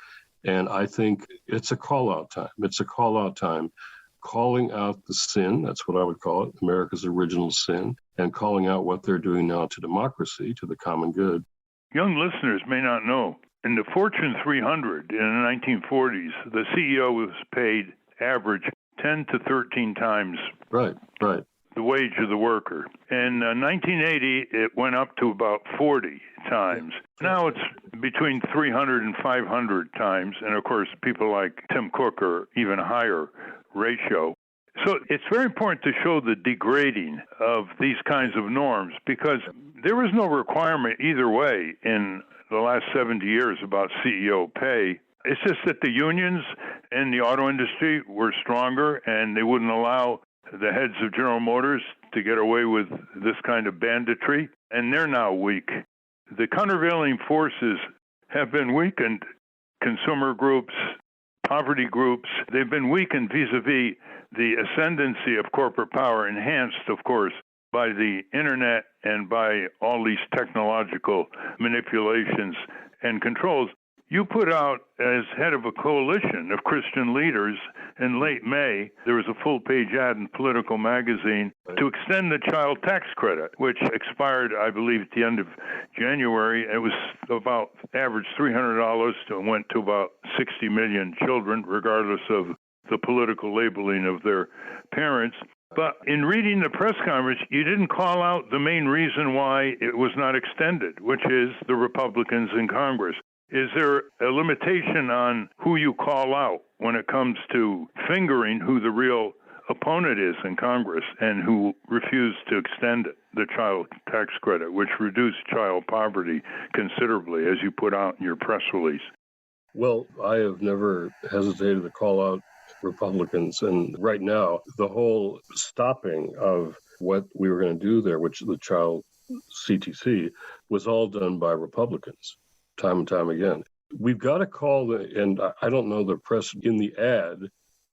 And I think it's a call-out time. It's a call-out time, calling out the sin, that's what I would call it, America's original sin, and calling out what they're doing now to democracy, to the common good. Young listeners may not know, in the Fortune 300 in the 1940s, the CEO was paid average 10 to 13 times Right. the wage of the worker. In 1980, it went up to about 40 times. Now it's between 300 and 500 times. And of course, people like Tim Cook are even higher ratio. So it's very important to show the degrading of these kinds of norms because there was no requirement either way in the last 70 years about CEO pay. It's just that the unions in the auto industry were stronger and they wouldn't allow the heads of General Motors to get away with this kind of banditry, and they're now weak. The countervailing forces have been weakened. Consumer groups, poverty groups, they've been weakened vis-a-vis the ascendancy of corporate power, enhanced, of course, by the internet and by all these technological manipulations and controls. You put out, as head of a coalition of Christian leaders in late May, there was a full-page ad in Political Magazine to extend the child tax credit, which expired, I believe, at the end of January. It was about average $300 and went to about 60 million children, regardless of the political labeling of their parents. But in reading the press conference, you didn't call out the main reason why it was not extended, which is the Republicans in Congress. Is there a limitation on who you call out when it comes to fingering who the real opponent is in Congress and who refused to extend it, the child tax credit, which reduced child poverty considerably, as you put out in your press release? Well, I have never hesitated to call out Republicans. And right now, the whole stopping of what we were going to do there, which the child CTC, was all done by Republicans. Time and time again. We've got to call and I don't know the press in the ad,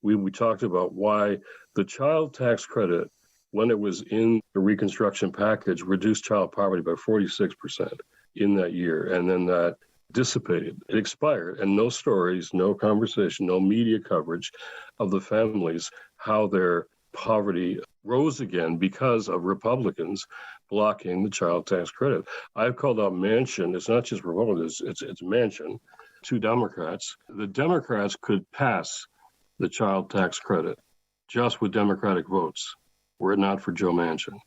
we talked about why the child tax credit, when it was in the Reconstruction package, reduced child poverty by 46% in that year. And then that dissipated. It expired. And no stories, no conversation, no media coverage of the families, how their poverty rose again because of Republicans blocking the child tax credit. I've called out Manchin. It's not just Republicans, it's Manchin two Democrats. The Democrats could pass the child tax credit just with Democratic votes, were it not for Joe Manchin.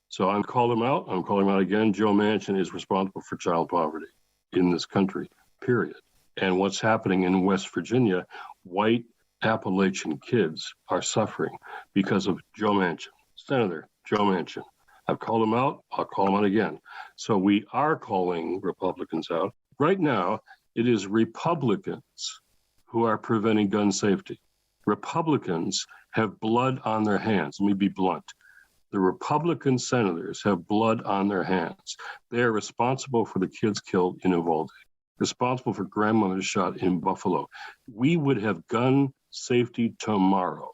So I'm calling him out. I'm calling him out again. Joe Manchin is responsible for child poverty in this country, period. And what's happening in West Virginia, white Appalachian kids are suffering because of Joe Manchin, Senator Joe Manchin. I've called him out. I'll call him out again. So we are calling Republicans out. Right now, it is Republicans who are preventing gun safety. Republicans have blood on their hands. Let me be blunt. The Republican senators have blood on their hands. They are responsible for the kids killed in Uvalde, responsible for grandmothers shot in Buffalo. We would have gun safety tomorrow,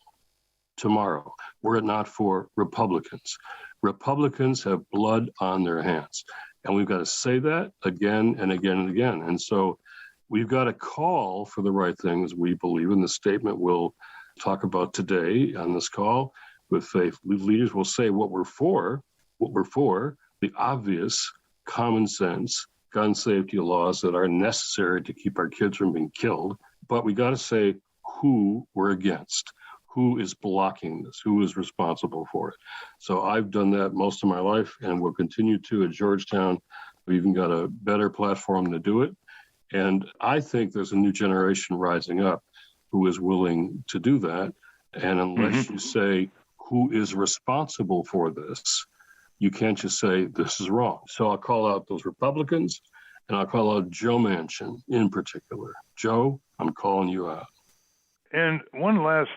were it not for Republicans. Republicans have blood on their hands. And we've got to say that again and again and again. And so we've got to call for the right things, we believe, in the statement we'll talk about today on this call. With faith, leaders will say what we're for, the obvious, common sense gun safety laws that are necessary to keep our kids from being killed. But we got to say who we're against, who is blocking this, who is responsible for it. So I've done that most of my life and will continue to at Georgetown. We've even got a better platform to do it. And I think there's a new generation rising up who is willing to do that. And unless you say, who is responsible for this, you can't just say this is wrong. So I'll call out those Republicans, and I'll call out Joe Manchin in particular. Joe, I'm calling you out. And one last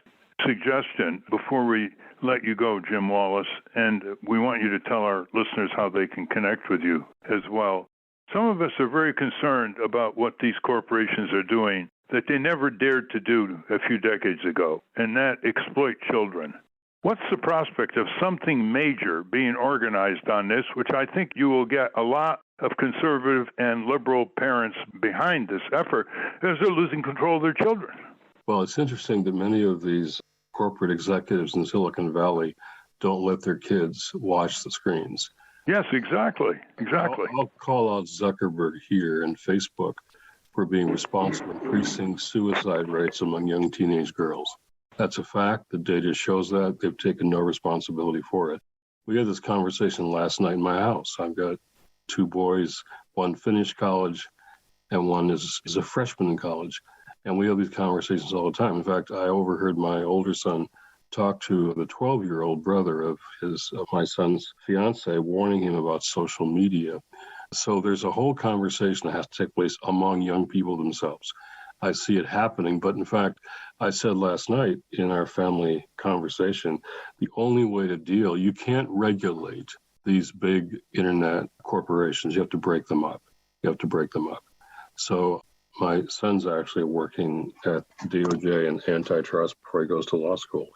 suggestion before we let you go, Jim Wallis, and we want you to tell our listeners how they can connect with you as well. Some of us are very concerned about what these corporations are doing that they never dared to do a few decades ago, and that exploit children. What's the prospect of something major being organized on this, which I think you will get a lot of conservative and liberal parents behind this effort as they're losing control of their children? Well, it's interesting that many of these corporate executives in Silicon Valley don't let their kids watch the screens. Yes, exactly. I'll call out Zuckerberg here and Facebook for being responsible for increasing suicide rates among young teenage girls. That's a fact. The data shows that. They've taken no responsibility for it. We had this conversation last night in my house. I've got two boys, one finished college and one is a freshman in college. And we have these conversations all the time. In fact, I overheard my older son talk to the 12-year-old brother of my son's fiance, warning him about social media. So there's a whole conversation that has to take place among young people themselves. I see it happening, but in fact, I said last night in our family conversation, the only way to deal, you can't regulate these big internet corporations. You have to break them up. So my son's actually working at DOJ and antitrust before he goes to law school.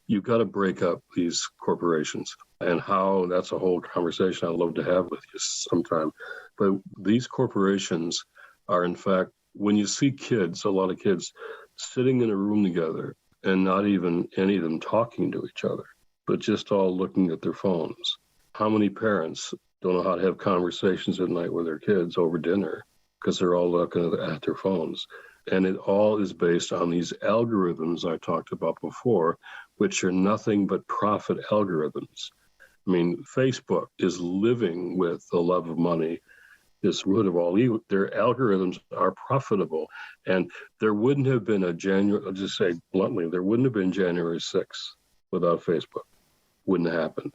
You've got to break up these corporations, and how, that's a whole conversation I'd love to have with you sometime. But these corporations are, in fact, when you see kids, a lot of kids sitting in a room together and not even any of them talking to each other, but just all looking at their phones. How many parents don't know how to have conversations at night with their kids over dinner because they're all looking at their phones? And it all is based on these algorithms I talked about before, which are nothing but profit algorithms. I mean, Facebook is living with the love of money, this root of all evil. Their algorithms are profitable. And there wouldn't have been I'll just say bluntly, there wouldn't have been January 6th without Facebook. Wouldn't have happened.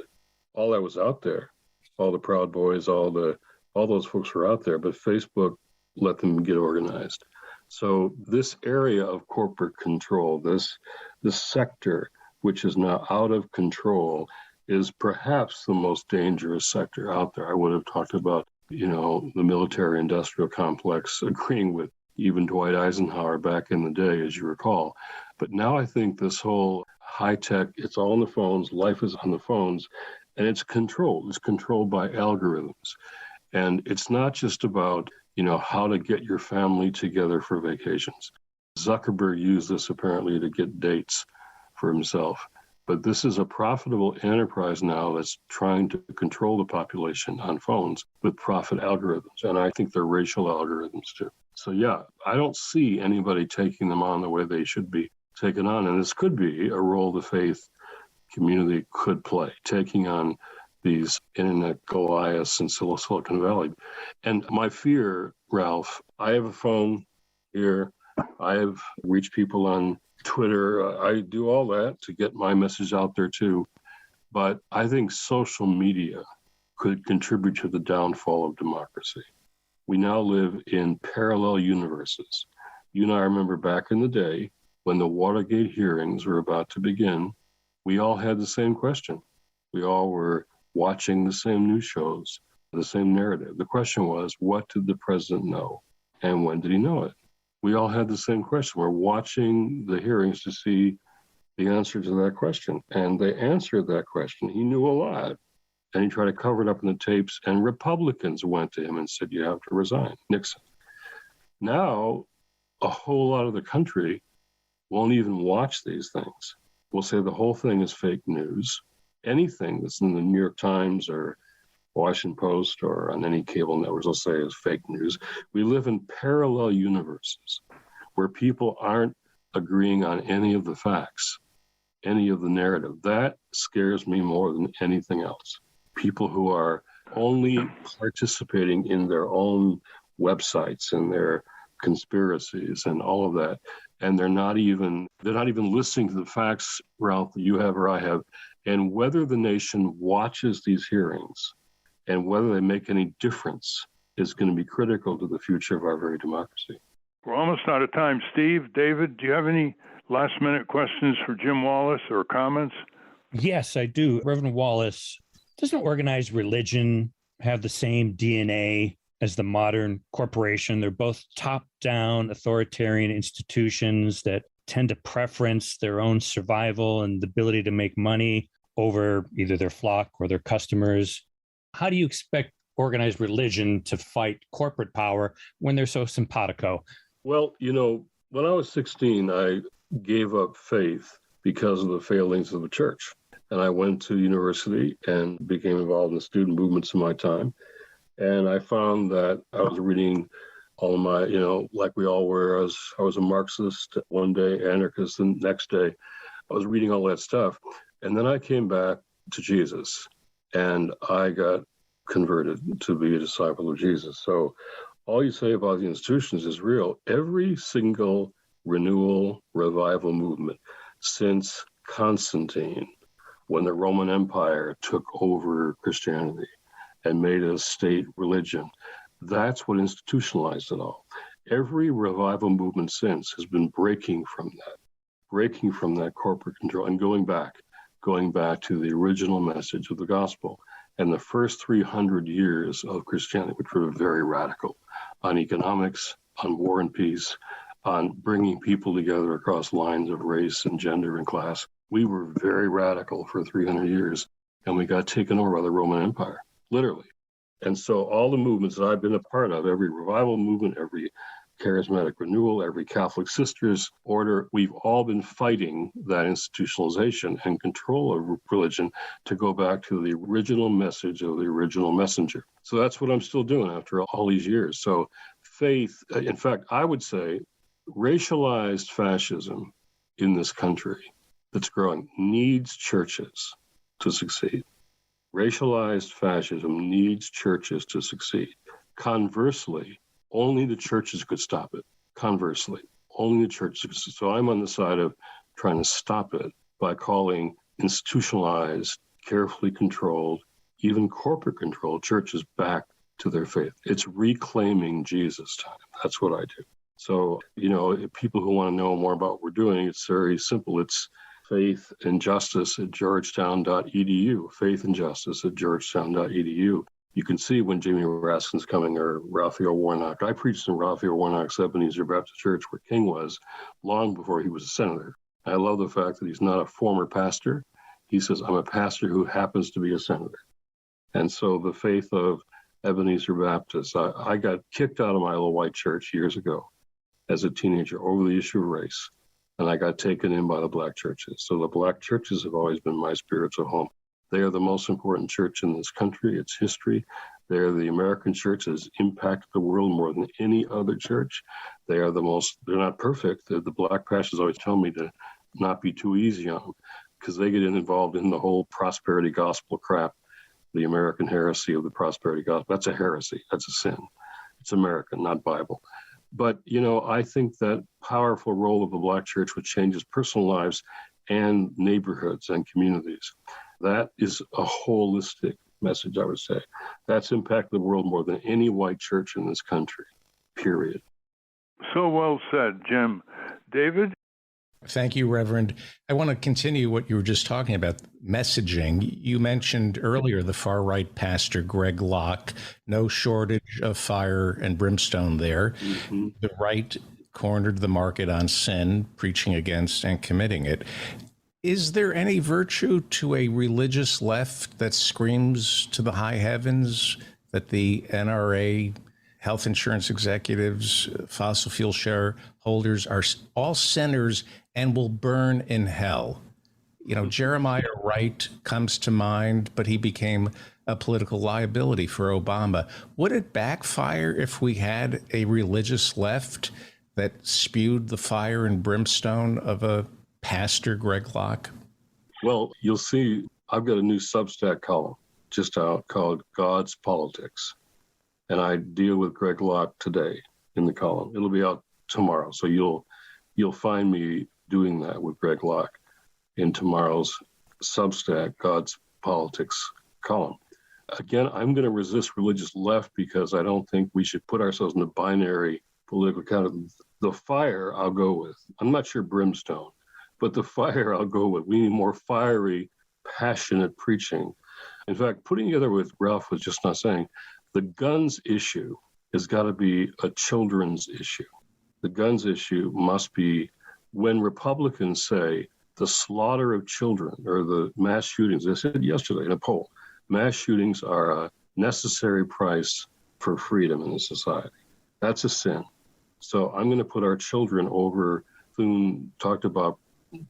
All that was out there, all the Proud Boys, all those folks were out there, but Facebook let them get organized. So this area of corporate control, this sector, which is now out of control, is perhaps the most dangerous sector out there. I would have talked about, the military industrial complex, agreeing with even Dwight Eisenhower back in the day, as you recall. But now I think this whole high tech, it's all on the phones, life is on the phones, and it's controlled. It's controlled by algorithms. And it's not just about, how to get your family together for vacations. Zuckerberg used this apparently to get dates for himself. But this is a profitable enterprise now that's trying to control the population on phones with profit algorithms. And I think they're racial algorithms too. So, yeah, I don't see anybody taking them on the way they should be taken on. And this could be a role the faith community could play, taking on these internet Goliaths in Silicon Valley. And my fear, Ralph, I have a phone here. I have reached people on Twitter. I do all that to get my message out there too. But I think social media could contribute to the downfall of democracy. We now live in parallel universes. You and I remember back in the day when the Watergate hearings were about to begin, we all had the same question. We all were watching the same news shows, the same narrative. The question was, what did the president know? And when did he know it? We all had the same question. We're watching the hearings to see the answer to that question. And they answered that question. He knew a lot. And he tried to cover it up in the tapes. And Republicans went to him and said, you have to resign, Nixon. Now, a whole lot of the country won't even watch these things. We'll say the whole thing is fake news. Anything that's in the New York Times or Washington Post or on any cable networks, will say is fake news. We live in parallel universes where people aren't agreeing on any of the facts, any of the narrative. That scares me more than anything else. People who are only participating in their own websites and their conspiracies and all of that. And they're not even listening to the facts, Ralph, that you have or I have. And whether the nation watches these hearings and whether they make any difference is going to be critical to the future of our very democracy. We're almost out of time. Steve, David, do you have any last-minute questions for Jim Wallis or comments? Yes, I do. Reverend Wallis, doesn't organized religion have the same DNA as the modern corporation? They're both top-down authoritarian institutions that tend to preference their own survival and the ability to make money over either their flock or their customers. How do you expect organized religion to fight corporate power when they're so simpatico? Well, when I was 16, I gave up faith because of the failings of the church. And I went to university and became involved in the student movements in my time. And I found that I was reading all of my, like we all were. I was a Marxist one day, anarchist the next day. I was reading all that stuff. And then I came back to Jesus and I got converted to be a disciple of Jesus. So all you say about the institutions is real. Every single renewal, revival movement since Constantine, when the Roman Empire took over Christianity and made it a state religion, that's what institutionalized it all. Every revival movement since has been breaking from that corporate control and going back to the original message of the gospel. And the first 300 years of Christianity, which were very radical on economics, on war and peace, on bringing people together across lines of race and gender and class. We were very radical for 300 years, and we got taken over by the Roman Empire, literally. And so all the movements that I've been a part of, every revival movement, every charismatic renewal, every Catholic Sisters order, we've all been fighting that institutionalization and control of religion to go back to the original message of the original messenger. So that's what I'm still doing after all these years. So faith, in fact, I would say racialized fascism in this country that's growing needs churches to succeed. Racialized fascism needs churches to succeed. Conversely, only the churches could stop it. Conversely, only the churches. So I'm on the side of trying to stop it by calling institutionalized, carefully controlled, even corporate controlled churches back to their faith. It's reclaiming Jesus time. That's what I do. So, people who want to know more about what we're doing, it's very simple. It's faith and justice at georgetown.edu, faith and justice at georgetown.edu. You can see when Jamie Raskin's coming or Raphael Warnock. I preached in Raphael Warnock's Ebenezer Baptist Church where King was long before he was a senator. I love the fact that he's not a former pastor. He says, I'm a pastor who happens to be a senator. And so the faith of Ebenezer Baptist, I got kicked out of my little white church years ago as a teenager over the issue of race. And I got taken in by the black churches. So the black churches have always been my spiritual home. They are the most important church in this country, its history. They're the American church that has impacted the world more than any other church. They're not perfect. The black pastors always tell me to not be too easy on them because they get involved in the whole prosperity gospel crap, the American heresy of the prosperity gospel. That's a heresy. That's a sin. It's American, not Bible. But, I think that powerful role of the black church, which changes personal lives and neighborhoods and communities, that is a holistic message, I would say. That's impacted the world more than any white church in this country, period. So well said, Jim. David? Thank you, Reverend. I want to continue what you were just talking about, messaging. You mentioned earlier the far-right pastor, Greg Locke. No shortage of fire and brimstone there. Mm-hmm. The right cornered the market on sin, preaching against and committing it. Is there any virtue to a religious left that screams to the high heavens that the NRA, health insurance executives, fossil fuel shareholders are all sinners and will burn in hell? Jeremiah Wright comes to mind, but he became a political liability for Obama. Would it backfire if we had a religious left that spewed the fire and brimstone of a Pastor Greg Locke? Well, you'll see I've got a new Substack column just out called God's Politics. And I deal with Greg Locke today in the column. It'll be out tomorrow. So you'll find me doing that with Greg Locke in tomorrow's Substack, God's Politics column. Again, I'm going to resist religious left because I don't think we should put ourselves in a binary political category. The fire, I'll go with. I'm not sure brimstone, but the fire, I'll go with. We need more fiery, passionate preaching. In fact, putting together what Ralph was just not saying, the guns issue has got to be a children's issue. The guns issue must be when Republicans say the slaughter of children or the mass shootings. They said yesterday in a poll, mass shootings are a necessary price for freedom in a society. That's a sin. So I'm going to put our children over. Thune talked about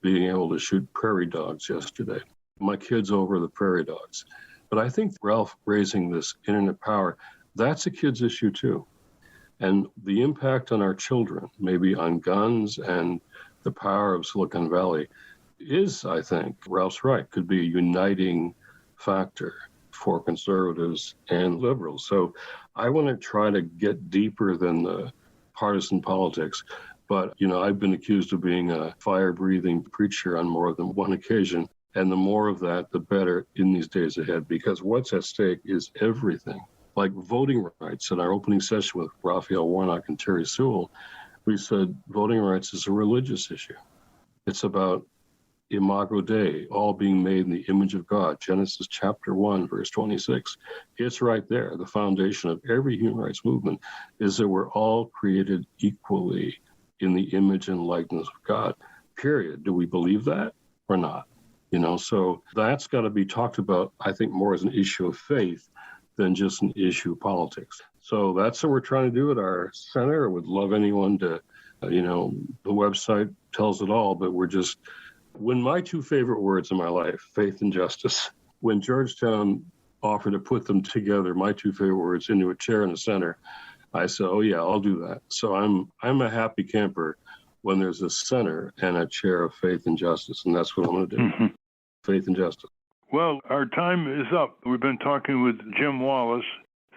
being able to shoot prairie dogs yesterday. My kids over the prairie dogs. But I think Ralph raising this internet power, that's a kid's issue too. And the impact on our children, maybe on guns and the power of Silicon Valley is, I think, Ralph's right, could be a uniting factor for conservatives and liberals. So I want to try to get deeper than the partisan politics. But, I've been accused of being a fire-breathing preacher on more than one occasion. And the more of that, the better in these days ahead, because what's at stake is everything. Like voting rights. In our opening session with Raphael Warnock and Terry Sewell, we said voting rights is a religious issue. It's about Imago Dei, all being made in the image of God. Genesis chapter 1, verse 26. It's right there. The foundation of every human rights movement is that we're all created equally in the image and likeness of God, period. Do we believe that or not? So that's got to be talked about, I think, more as an issue of faith than just an issue of politics. So that's what we're trying to do at our center. I would love anyone to, the website tells it all, but when my two favorite words in my life, faith and justice, when Georgetown offered to put them together, my two favorite words, into a chair in the center, I said, oh yeah, I'll do that. So I'm a happy camper when there's a center and a chair of faith and justice, and that's what I'm going to do. Mm-hmm. Faith and justice. Well, our time is up. We've been talking with Jim Wallis.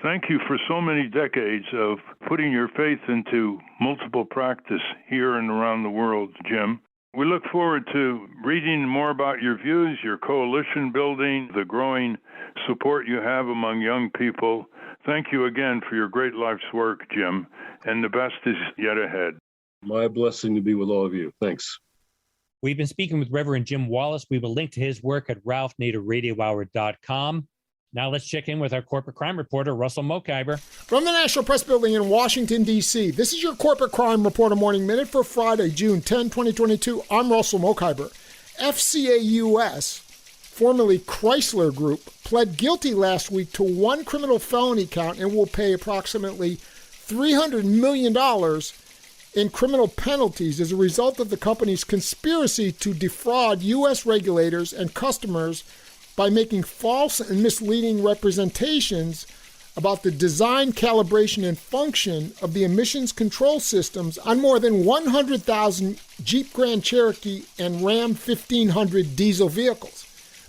Thank you for so many decades of putting your faith into multiple practice here and around the world, Jim. We look forward to reading more about your views, your coalition building, the growing support you have among young people. Thank you again for your great life's work, Jim, and the best is yet ahead. My blessing to be with all of you. Thanks. We've been speaking with Reverend Jim Wallis. We will link to his work at ralphnaderradiohour.com. Now let's check in with our corporate crime reporter, Russell Mokhiber. From the National Press Building in Washington, D.C., this is your Corporate Crime Reporter Morning Minute for Friday, June 10, 2022. I'm Russell Mokhiber. FCA US, formerly Chrysler Group, pled guilty last week to one criminal felony count and will pay approximately $300 million in criminal penalties as a result of the company's conspiracy to defraud U.S. regulators and customers by making false and misleading representations about the design, calibration, and function of the emissions control systems on more than 100,000 Jeep Grand Cherokee and Ram 1500 diesel vehicles.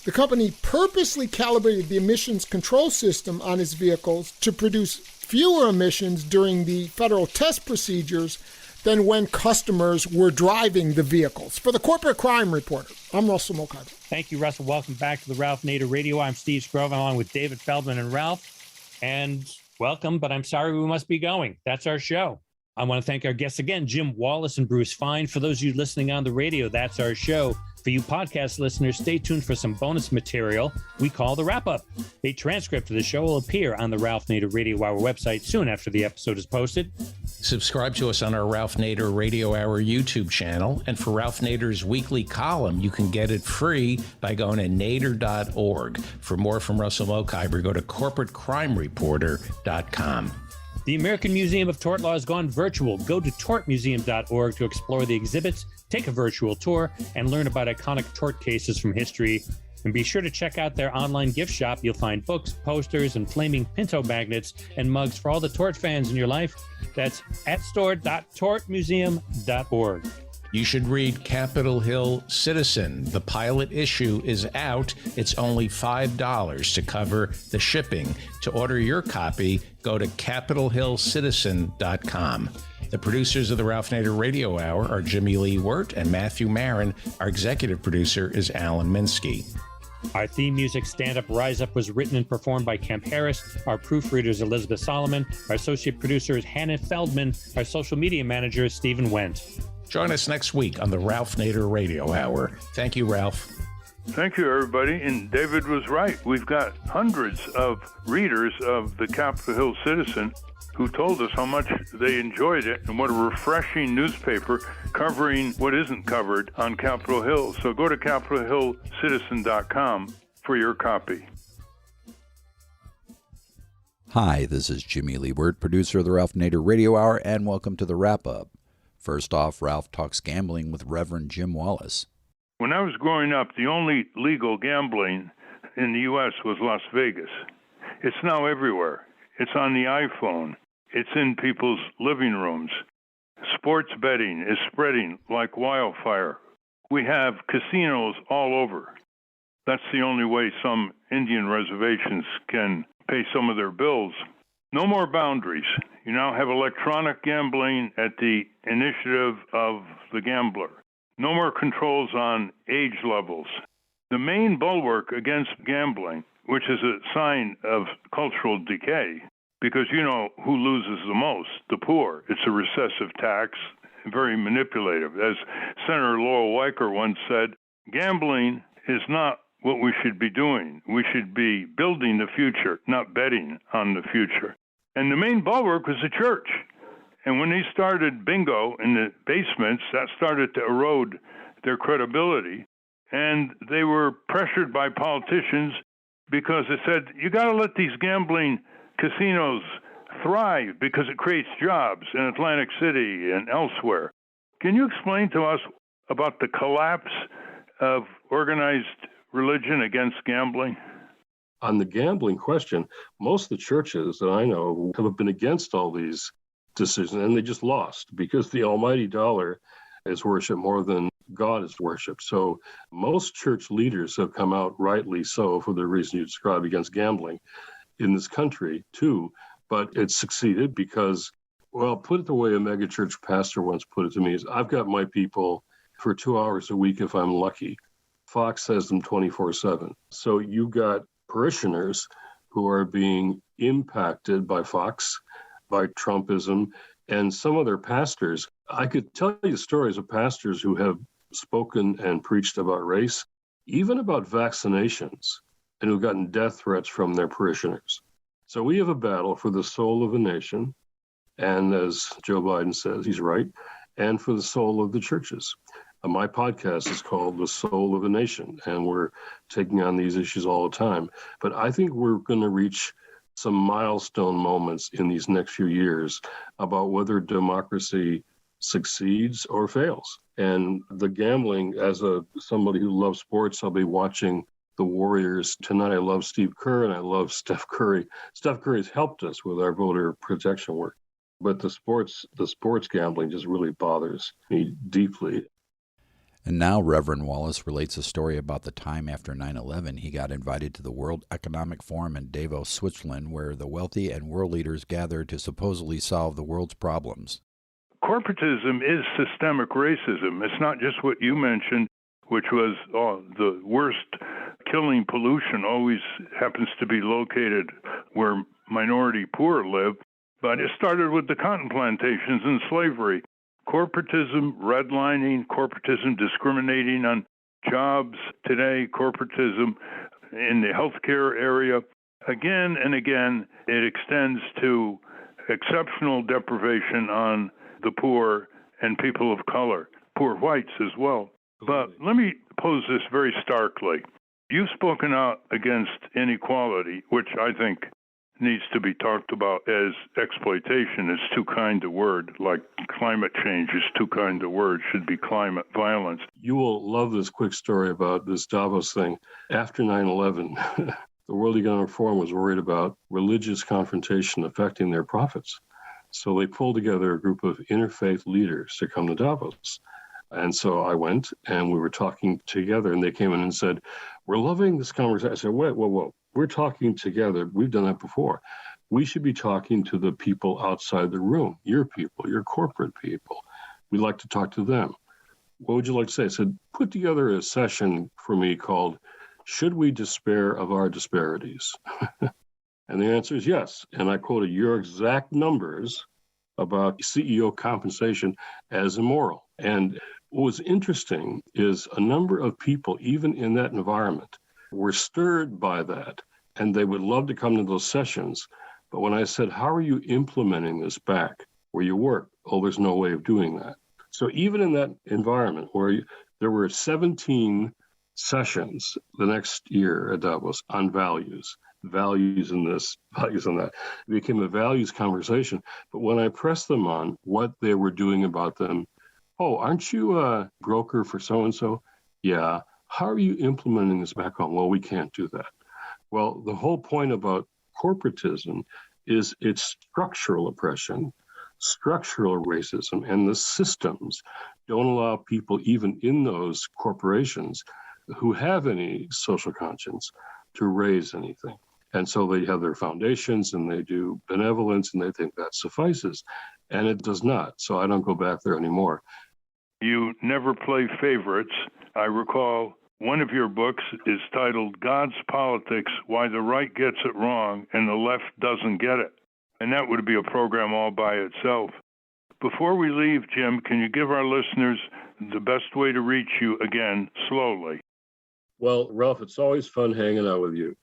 The company purposely calibrated the emissions control system on its vehicles to produce fewer emissions during the federal test procedures than when customers were driving the vehicles. For the Corporate Crime Reporter, I'm Russell Mokhiber. Thank you, Russell. Welcome back to the Ralph Nader Radio. I'm Steve Scrove, along with David Feldman and Ralph. And welcome, but I'm sorry we must be going. That's our show. I want to thank our guests again, Jim Wallis and Bruce Fein. For those of you listening on the radio, that's our show. For you podcast listeners, stay tuned for some bonus material we call the wrap-up. A transcript of the show will appear on the Ralph Nader Radio Hour website soon after the episode is posted. Subscribe to us on our Ralph Nader Radio Hour YouTube channel. And for Ralph Nader's weekly column, you can get it free by going to nader.org. For more from Russell Mokhiber, go to corporatecrimereporter.com. The American Museum of Tort Law has gone virtual. Go to tortmuseum.org to explore the exhibits, take a virtual tour, and learn about iconic tort cases from history. And be sure to check out their online gift shop. You'll find books, posters, and flaming Pinto magnets and mugs for all the tort fans in your life. That's at store.tortmuseum.org. You should read Capitol Hill Citizen. The pilot issue is out. It's only $5 to cover the shipping. To order your copy, go to capitolhillcitizen.com. The producers of the Ralph Nader Radio Hour are Jimmy Lee Wirt and Matthew Marin. Our executive producer is Alan Minsky. Our theme music, Stand Up, Rise Up, was written and performed by Kemp Harris. Our proofreader is Elizabeth Solomon. Our associate producer is Hannah Feldman. Our social media manager is Stephen Wendt. Join us next week on the Ralph Nader Radio Hour. Thank you, Ralph. Thank you, everybody. And David was right. We've got hundreds of readers of the Capitol Hill Citizen who told us how much they enjoyed it and what a refreshing newspaper covering what isn't covered on Capitol Hill. So go to capitolhillcitizen.com for your copy. Hi, this is Jimmy Lee Wirt, producer of the Ralph Nader Radio Hour, and welcome to the wrap-up. First off, Ralph talks gambling with Reverend Jim Wallis. When I was growing up, the only legal gambling in the U.S. was Las Vegas. It's now everywhere. It's on the iPhone. It's in people's living rooms. Sports betting is spreading like wildfire. We have casinos all over. That's the only way some Indian reservations can pay some of their bills. No more boundaries. You now have electronic gambling at the initiative of the gambler. No more controls on age levels. The main bulwark against gambling, which is a sign of cultural decay, because you know who loses the most, the poor. It's a recessive tax, very manipulative. As Senator Laurel Weicker once said, gambling is not what we should be doing. We should be building the future, not betting on the future. And the main bulwark was the church. And when they started bingo in the basements, that started to erode their credibility. And they were pressured by politicians because they said, you got to let these gambling casinos thrive because it creates jobs in Atlantic City and elsewhere. Can you explain to us about the collapse of organized religion against gambling? On the gambling question, most of the churches that I know have been against all these decisions, and they just lost because the almighty dollar is worshipped more than God is worshipped. So most church leaders have come out, rightly so, for the reason you described, against gambling in this country too. But it's succeeded because, well, put it the way a megachurch pastor once put it to me, is I've got my people for 2 hours a week if I'm lucky. Fox has them 24/7. So you've got parishioners who are being impacted by Fox, by Trumpism, and some of their pastors. I could tell you stories of pastors who have spoken and preached about race, even about vaccinations, and who've gotten death threats from their parishioners. So we have a battle for the soul of a nation, and as Joe Biden says, he's right, and for the soul of the churches. My podcast is called The Soul of a Nation, and we're taking on these issues all the time. But I think we're going to reach some milestone moments in these next few years about whether democracy succeeds or fails. And the gambling, as somebody who loves sports, I'll be watching the Warriors. Tonight, I love Steve Kerr and I love Steph Curry. Steph Curry's helped us with our voter protection work. But the sports gambling just really bothers me deeply. And now Reverend Wallis relates a story about the time after 9/11 he got invited to the World Economic Forum in Davos, Switzerland, where the wealthy and world leaders gathered to supposedly solve the world's problems. Corporatism is systemic racism. It's not just what you mentioned, which was the worst killing pollution always happens to be located where minority poor live, but it started with the cotton plantations and slavery. Corporatism, redlining, corporatism discriminating on jobs today, corporatism in the healthcare area. Again and again, it extends to exceptional deprivation on the poor and people of color, poor whites as well. But let me pose this very starkly. You've spoken out against inequality, which I think needs to be talked about as exploitation. It's too kind a word, like climate change is too kind a word, should be climate violence. You will love this quick story about this Davos thing. After 9/11, the World Economic Forum was worried about religious confrontation affecting their profits. So they pulled together a group of interfaith leaders to come to Davos. And so I went and we were talking together and they came in and said, "We're loving this conversation." I said, whoa. We're talking together. We've done that before. We should be talking to the people outside the room, your people, your corporate people. We'd like to talk to them. What would you like to say? I said, put together a session for me called, "Should we despair of our disparities?" And the answer is yes. And I quoted your exact numbers about CEO compensation as immoral. And what was interesting is a number of people, even in that environment, were stirred by that. And they would love to come to those sessions. But when I said, how are you implementing this back where you work? Oh, there's no way of doing that. So even in that environment where there were 17 sessions the next year at Davos on values in this, values in that, it became a values conversation. But when I pressed them on what they were doing about them, "Oh, aren't you a broker for so-and-so?" "Yeah." "How are you implementing this back home?" "Well, we can't do that." Well, the whole point about corporatism is its structural oppression, structural racism, and the systems don't allow people, even in those corporations, who have any social conscience to raise anything. And so they have their foundations and they do benevolence and they think that suffices. And it does not. So I don't go back there anymore. You never play favorites. I recall one of your books is titled God's Politics, Why the Right Gets It Wrong and the Left Doesn't Get It. And that would be a program all by itself. Before we leave, Jim, can you give our listeners the best way to reach you again, slowly? Well, Ralph, it's always fun hanging out with you.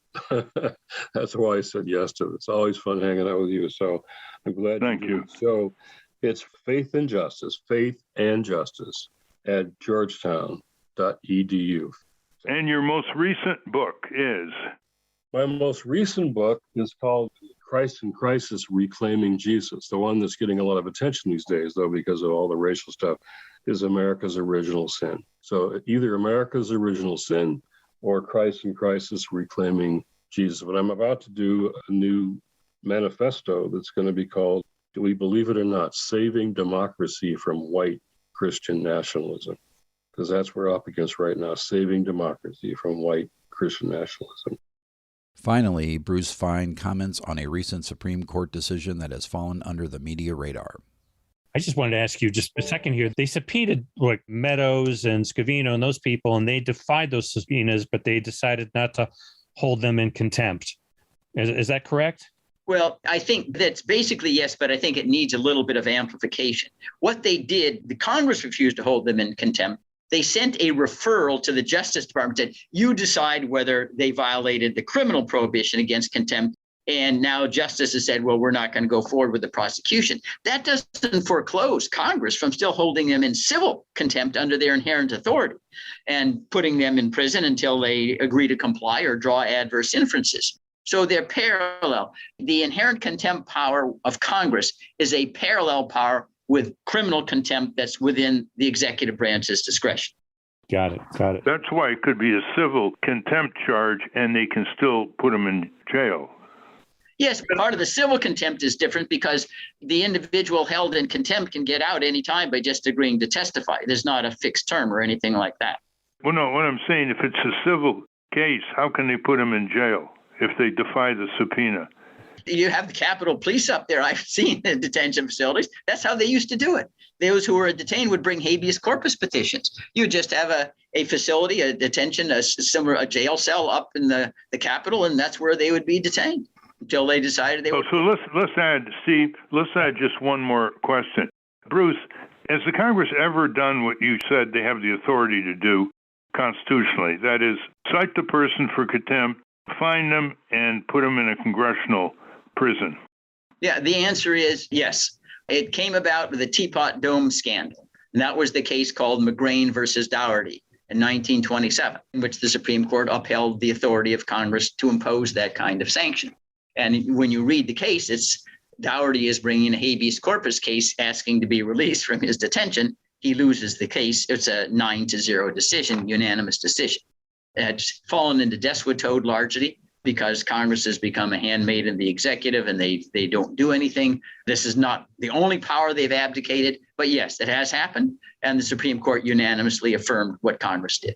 That's why I said yes to it. It's always fun hanging out with you. So I'm glad Thank you. So it's Faith and Justice at georgetown.edu. And your most recent book is? My most recent book is called Christ in Crisis, Reclaiming Jesus. The one that's getting a lot of attention these days, though, because of all the racial stuff, is America's Original Sin. So either America's Original Sin or Christ in Crisis, Reclaiming Jesus. But I'm about to do a new manifesto that's going to be called, do we believe it or not, Saving Democracy from White Christian Nationalism. Because that's what we're up against right now, saving democracy from white Christian nationalism. Finally, Bruce Fein comments on a recent Supreme Court decision that has fallen under the media radar. I just wanted to ask you just a second here. They subpoenaed like Meadows and Scavino and those people, and they defied those subpoenas, but they decided not to hold them in contempt. Is that correct? Well, I think that's basically yes, but I think it needs a little bit of amplification. What they did, the Congress refused to hold them in contempt. They sent a referral to the Justice Department that you decide whether they violated the criminal prohibition against contempt. And now Justice has said, well, we're not going to go forward with the prosecution. That doesn't foreclose Congress from still holding them in civil contempt under their inherent authority and putting them in prison until they agree to comply or draw adverse inferences. So they're parallel. The inherent contempt power of Congress is a parallel power with criminal contempt that's within the executive branch's discretion. Got it. That's why it could be a civil contempt charge, and they can still put them in jail. Yes, part of the civil contempt is different because the individual held in contempt can get out any time by just agreeing to testify. There's not a fixed term or anything like that. Well, no, what I'm saying, if it's a civil case, how can they put them in jail if they defy the subpoena? You have the Capitol Police up there. I've seen the detention facilities. That's how they used to do it. Those who were detained would bring habeas corpus petitions. You just have a facility, a detention, a jail cell up in the Capitol, and that's where they would be detained until they decided they were. So let's add, Steve, let's add just one more question. Bruce, has the Congress ever done what you said they have the authority to do constitutionally? That is, cite the person for contempt, fine them, and put them in a congressional prison? Yeah, the answer is yes. It came about with the Teapot Dome scandal. And that was the case called McGrain versus Dougherty in 1927, in which the Supreme Court upheld the authority of Congress to impose that kind of sanction. And when you read the case, it's Dougherty is bringing a habeas corpus case asking to be released from his detention. He loses the case. It's a 9-0 decision, unanimous decision. It's fallen into desuetude largely because Congress has become a handmaid in the executive and they don't do anything. This is not the only power they've abdicated, but yes, it has happened. And the Supreme Court unanimously affirmed what Congress did.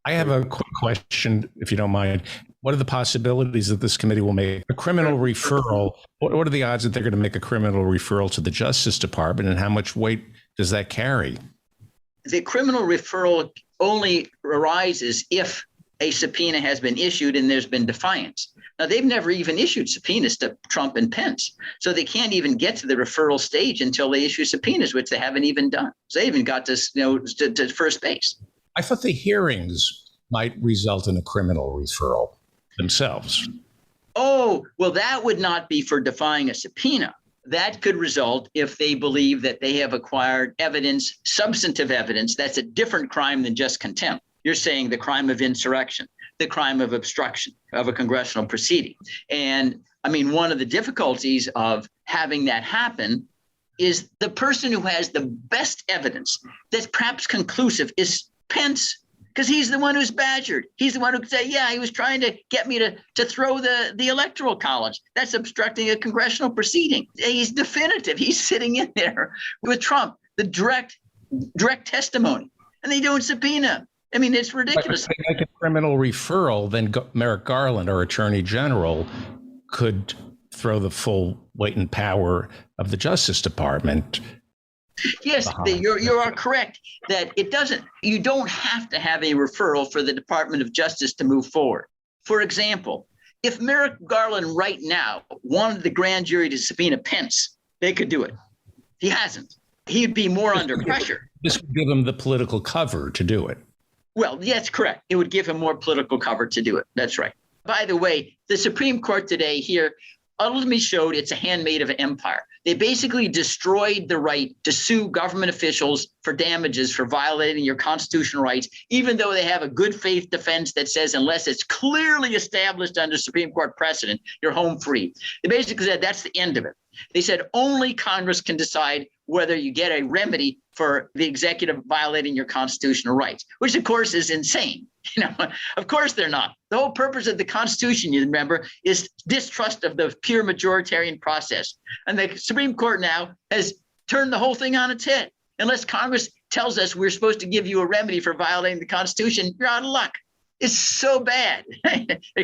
I have a quick question, if you don't mind. What are the possibilities that this committee will make a criminal referral? What are the odds that they're going to make a criminal referral to the Justice Department, and how much weight does that carry? The criminal referral only arises if a subpoena has been issued and there's been defiance. Now, they've never even issued subpoenas to Trump and Pence, so they can't even get to the referral stage until they issue subpoenas, which they haven't even done. So they even got to first base. I thought the hearings might result in a criminal referral themselves. Oh, well, that would not be for defying a subpoena. That could result if they believe that they have acquired evidence, substantive evidence, that's a different crime than just contempt. You're saying the crime of insurrection, the crime of obstruction of a congressional proceeding. And I mean, one of the difficulties of having that happen is the person who has the best evidence that's perhaps conclusive is Pence, because he's the one who's badgered. He's the one who could say, yeah, he was trying to get me to throw the Electoral College. That's obstructing a congressional proceeding. He's definitive. He's sitting in there with Trump, the direct testimony, and they don't subpoena him. I mean, it's ridiculous. If they make a criminal referral, then Merrick Garland, our Attorney General, could throw the full weight and power of the Justice Department. Yes, you are correct that you don't have to have a referral for the Department of Justice to move forward. For example, if Merrick Garland right now wanted the grand jury to subpoena Pence, they could do it. He hasn't. He'd be more under pressure. This would give him the political cover to do it. Well, that's correct. It would give him more political cover to do it. That's right. By the way, the Supreme Court today here ultimately showed it's a handmaid of empire. They basically destroyed the right to sue government officials for damages for violating your constitutional rights, even though they have a good faith defense that says unless it's clearly established under Supreme Court precedent, you're home free. They basically said that's the end of it. They said only Congress can decide whether you get a remedy for the executive violating your constitutional rights, which of course is insane. Of course they're not. The whole purpose of the Constitution, you remember, is distrust of the pure majoritarian process. And the Supreme Court now has turned the whole thing on its head. Unless Congress tells us we're supposed to give you a remedy for violating the Constitution, you're out of luck. It's so bad.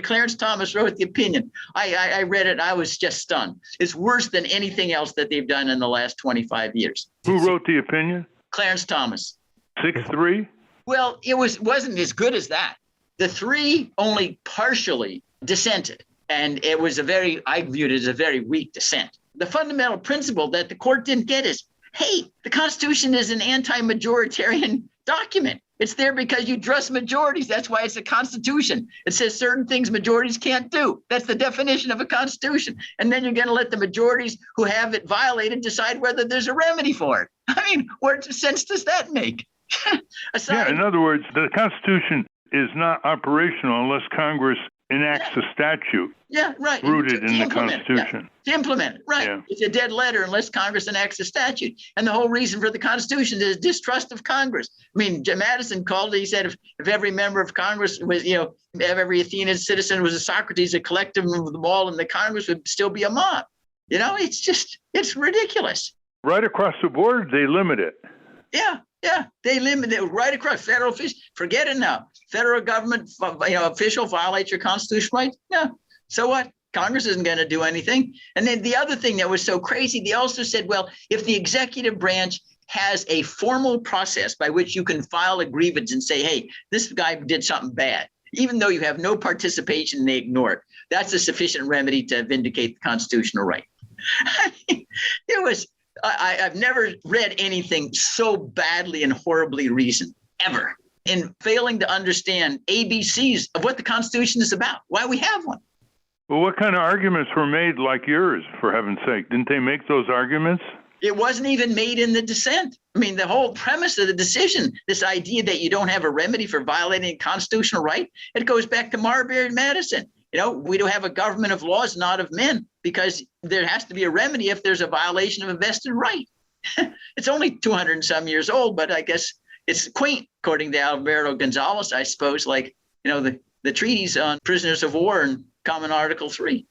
Clarence Thomas wrote the opinion. I read it. I was just stunned. It's worse than anything else that they've done in the last 25 years. Who wrote the opinion? Clarence Thomas. 6-3? Well, it wasn't as good as that. The three only partially dissented, and it was I viewed it as a very weak dissent. The fundamental principle that the court didn't get is, hey, the Constitution is an anti-majoritarian document. It's there because you trust majorities. That's why it's a constitution. It says certain things majorities can't do. That's the definition of a constitution. And then you're going to let the majorities who have it violated decide whether there's a remedy for it. I mean, what sense does that make? In other words, the Constitution is not operational unless Congress enacts a statute. Yeah, right. Rooted in the implement Constitution. To implement it, right. Yeah. It's a dead letter unless Congress enacts a statute. And the whole reason for the Constitution is distrust of Congress. I mean, Madison called it, he said, if every member of Congress was, every Athenian citizen was a Socrates, a collective of them all, and the Congress would still be a mob. It's ridiculous. Right across the board, they limit it. Yeah, they limit it right across federal officials. Forget it now. Federal government, official violates your constitutional rights. No. So what? Congress isn't going to do anything. And then the other thing that was so crazy, they also said, well, if the executive branch has a formal process by which you can file a grievance and say, hey, this guy did something bad, even though you have no participation and they ignore it, that's a sufficient remedy to vindicate the constitutional right. I've never read anything so badly and horribly reasoned ever in failing to understand ABCs of what the Constitution is about, why we have one. Well, what kind of arguments were made like yours, for heaven's sake? Didn't they make those arguments? It wasn't even made in the dissent. I mean, the whole premise of the decision, this idea that you don't have a remedy for violating a constitutional right, it goes back to Marbury and Madison. We don't have a government of laws, not of men, because there has to be a remedy if there's a violation of a vested right. It's only 200 and some years old, but I guess it's quaint, according to Alberto Gonzalez, I suppose, like, the treaties on prisoners of war and Common Article 3.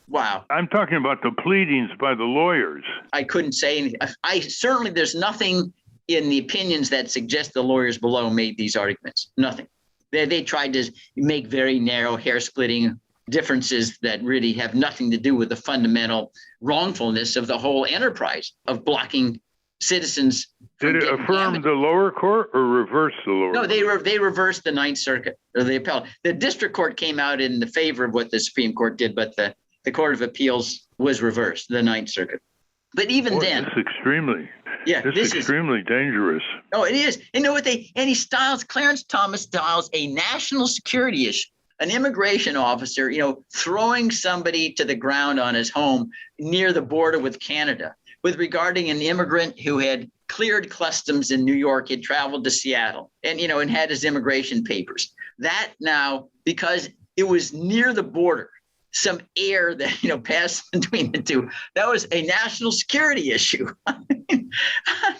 Wow. I'm talking about the pleadings by the lawyers. I couldn't say anything. There's nothing in the opinions that suggest the lawyers below made these arguments. Nothing. They tried to make very narrow, hair-splitting differences that really have nothing to do with the fundamental wrongfulness of the whole enterprise of blocking citizens. Did it affirm the lower court or reverse the lower court? No, they reversed the Ninth Circuit, or the appellate. The district court came out in the favor of what the Supreme Court did, but the Court of Appeals was reversed, the Ninth Circuit. But even then, this is extremely dangerous. Oh, it is. Clarence Thomas styles a national security issue, an immigration officer, throwing somebody to the ground on his home near the border with Canada, regarding an immigrant who had cleared customs in New York, had traveled to Seattle and had his immigration papers. That now, because it was near the border, some air that passed between the two, that was a national security issue.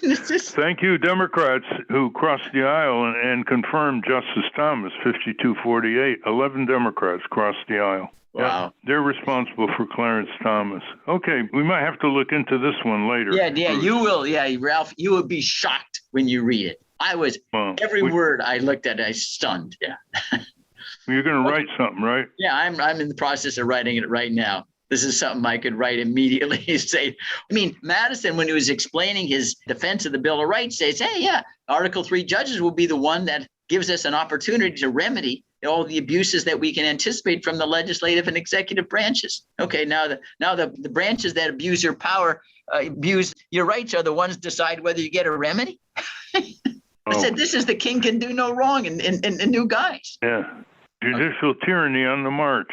Thank you, Democrats who crossed the aisle and confirmed Justice Thomas, 52-48. 11 Democrats crossed the aisle. Wow. Yeah, they're responsible for Clarence Thomas. Okay, we might have to look into this one later. Yeah, you will. Yeah, Ralph, you will be shocked when you read it. Every word I looked at, I stunned. Yeah. You're going to write something, right? Yeah, I'm in the process of writing it right now. This is something I could write immediately. Madison, when he was explaining his defense of the Bill of Rights, says, hey, yeah, Article 3 judges will be the one that gives us an opportunity to remedy all the abuses that we can anticipate from the legislative and executive branches. Okay, now the branches that abuse your power, abuse your rights, are the ones decide whether you get a remedy. I said, this is the king can do no wrong in new guise. Yeah. Judicial tyranny on the march.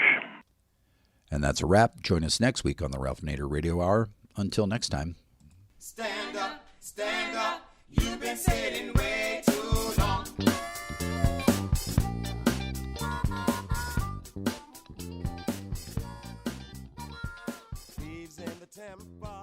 And that's a wrap. Join us next week on the Ralph Nader Radio Hour. Until next time. Stand up. You've been sitting way too long. Thieves in the temple.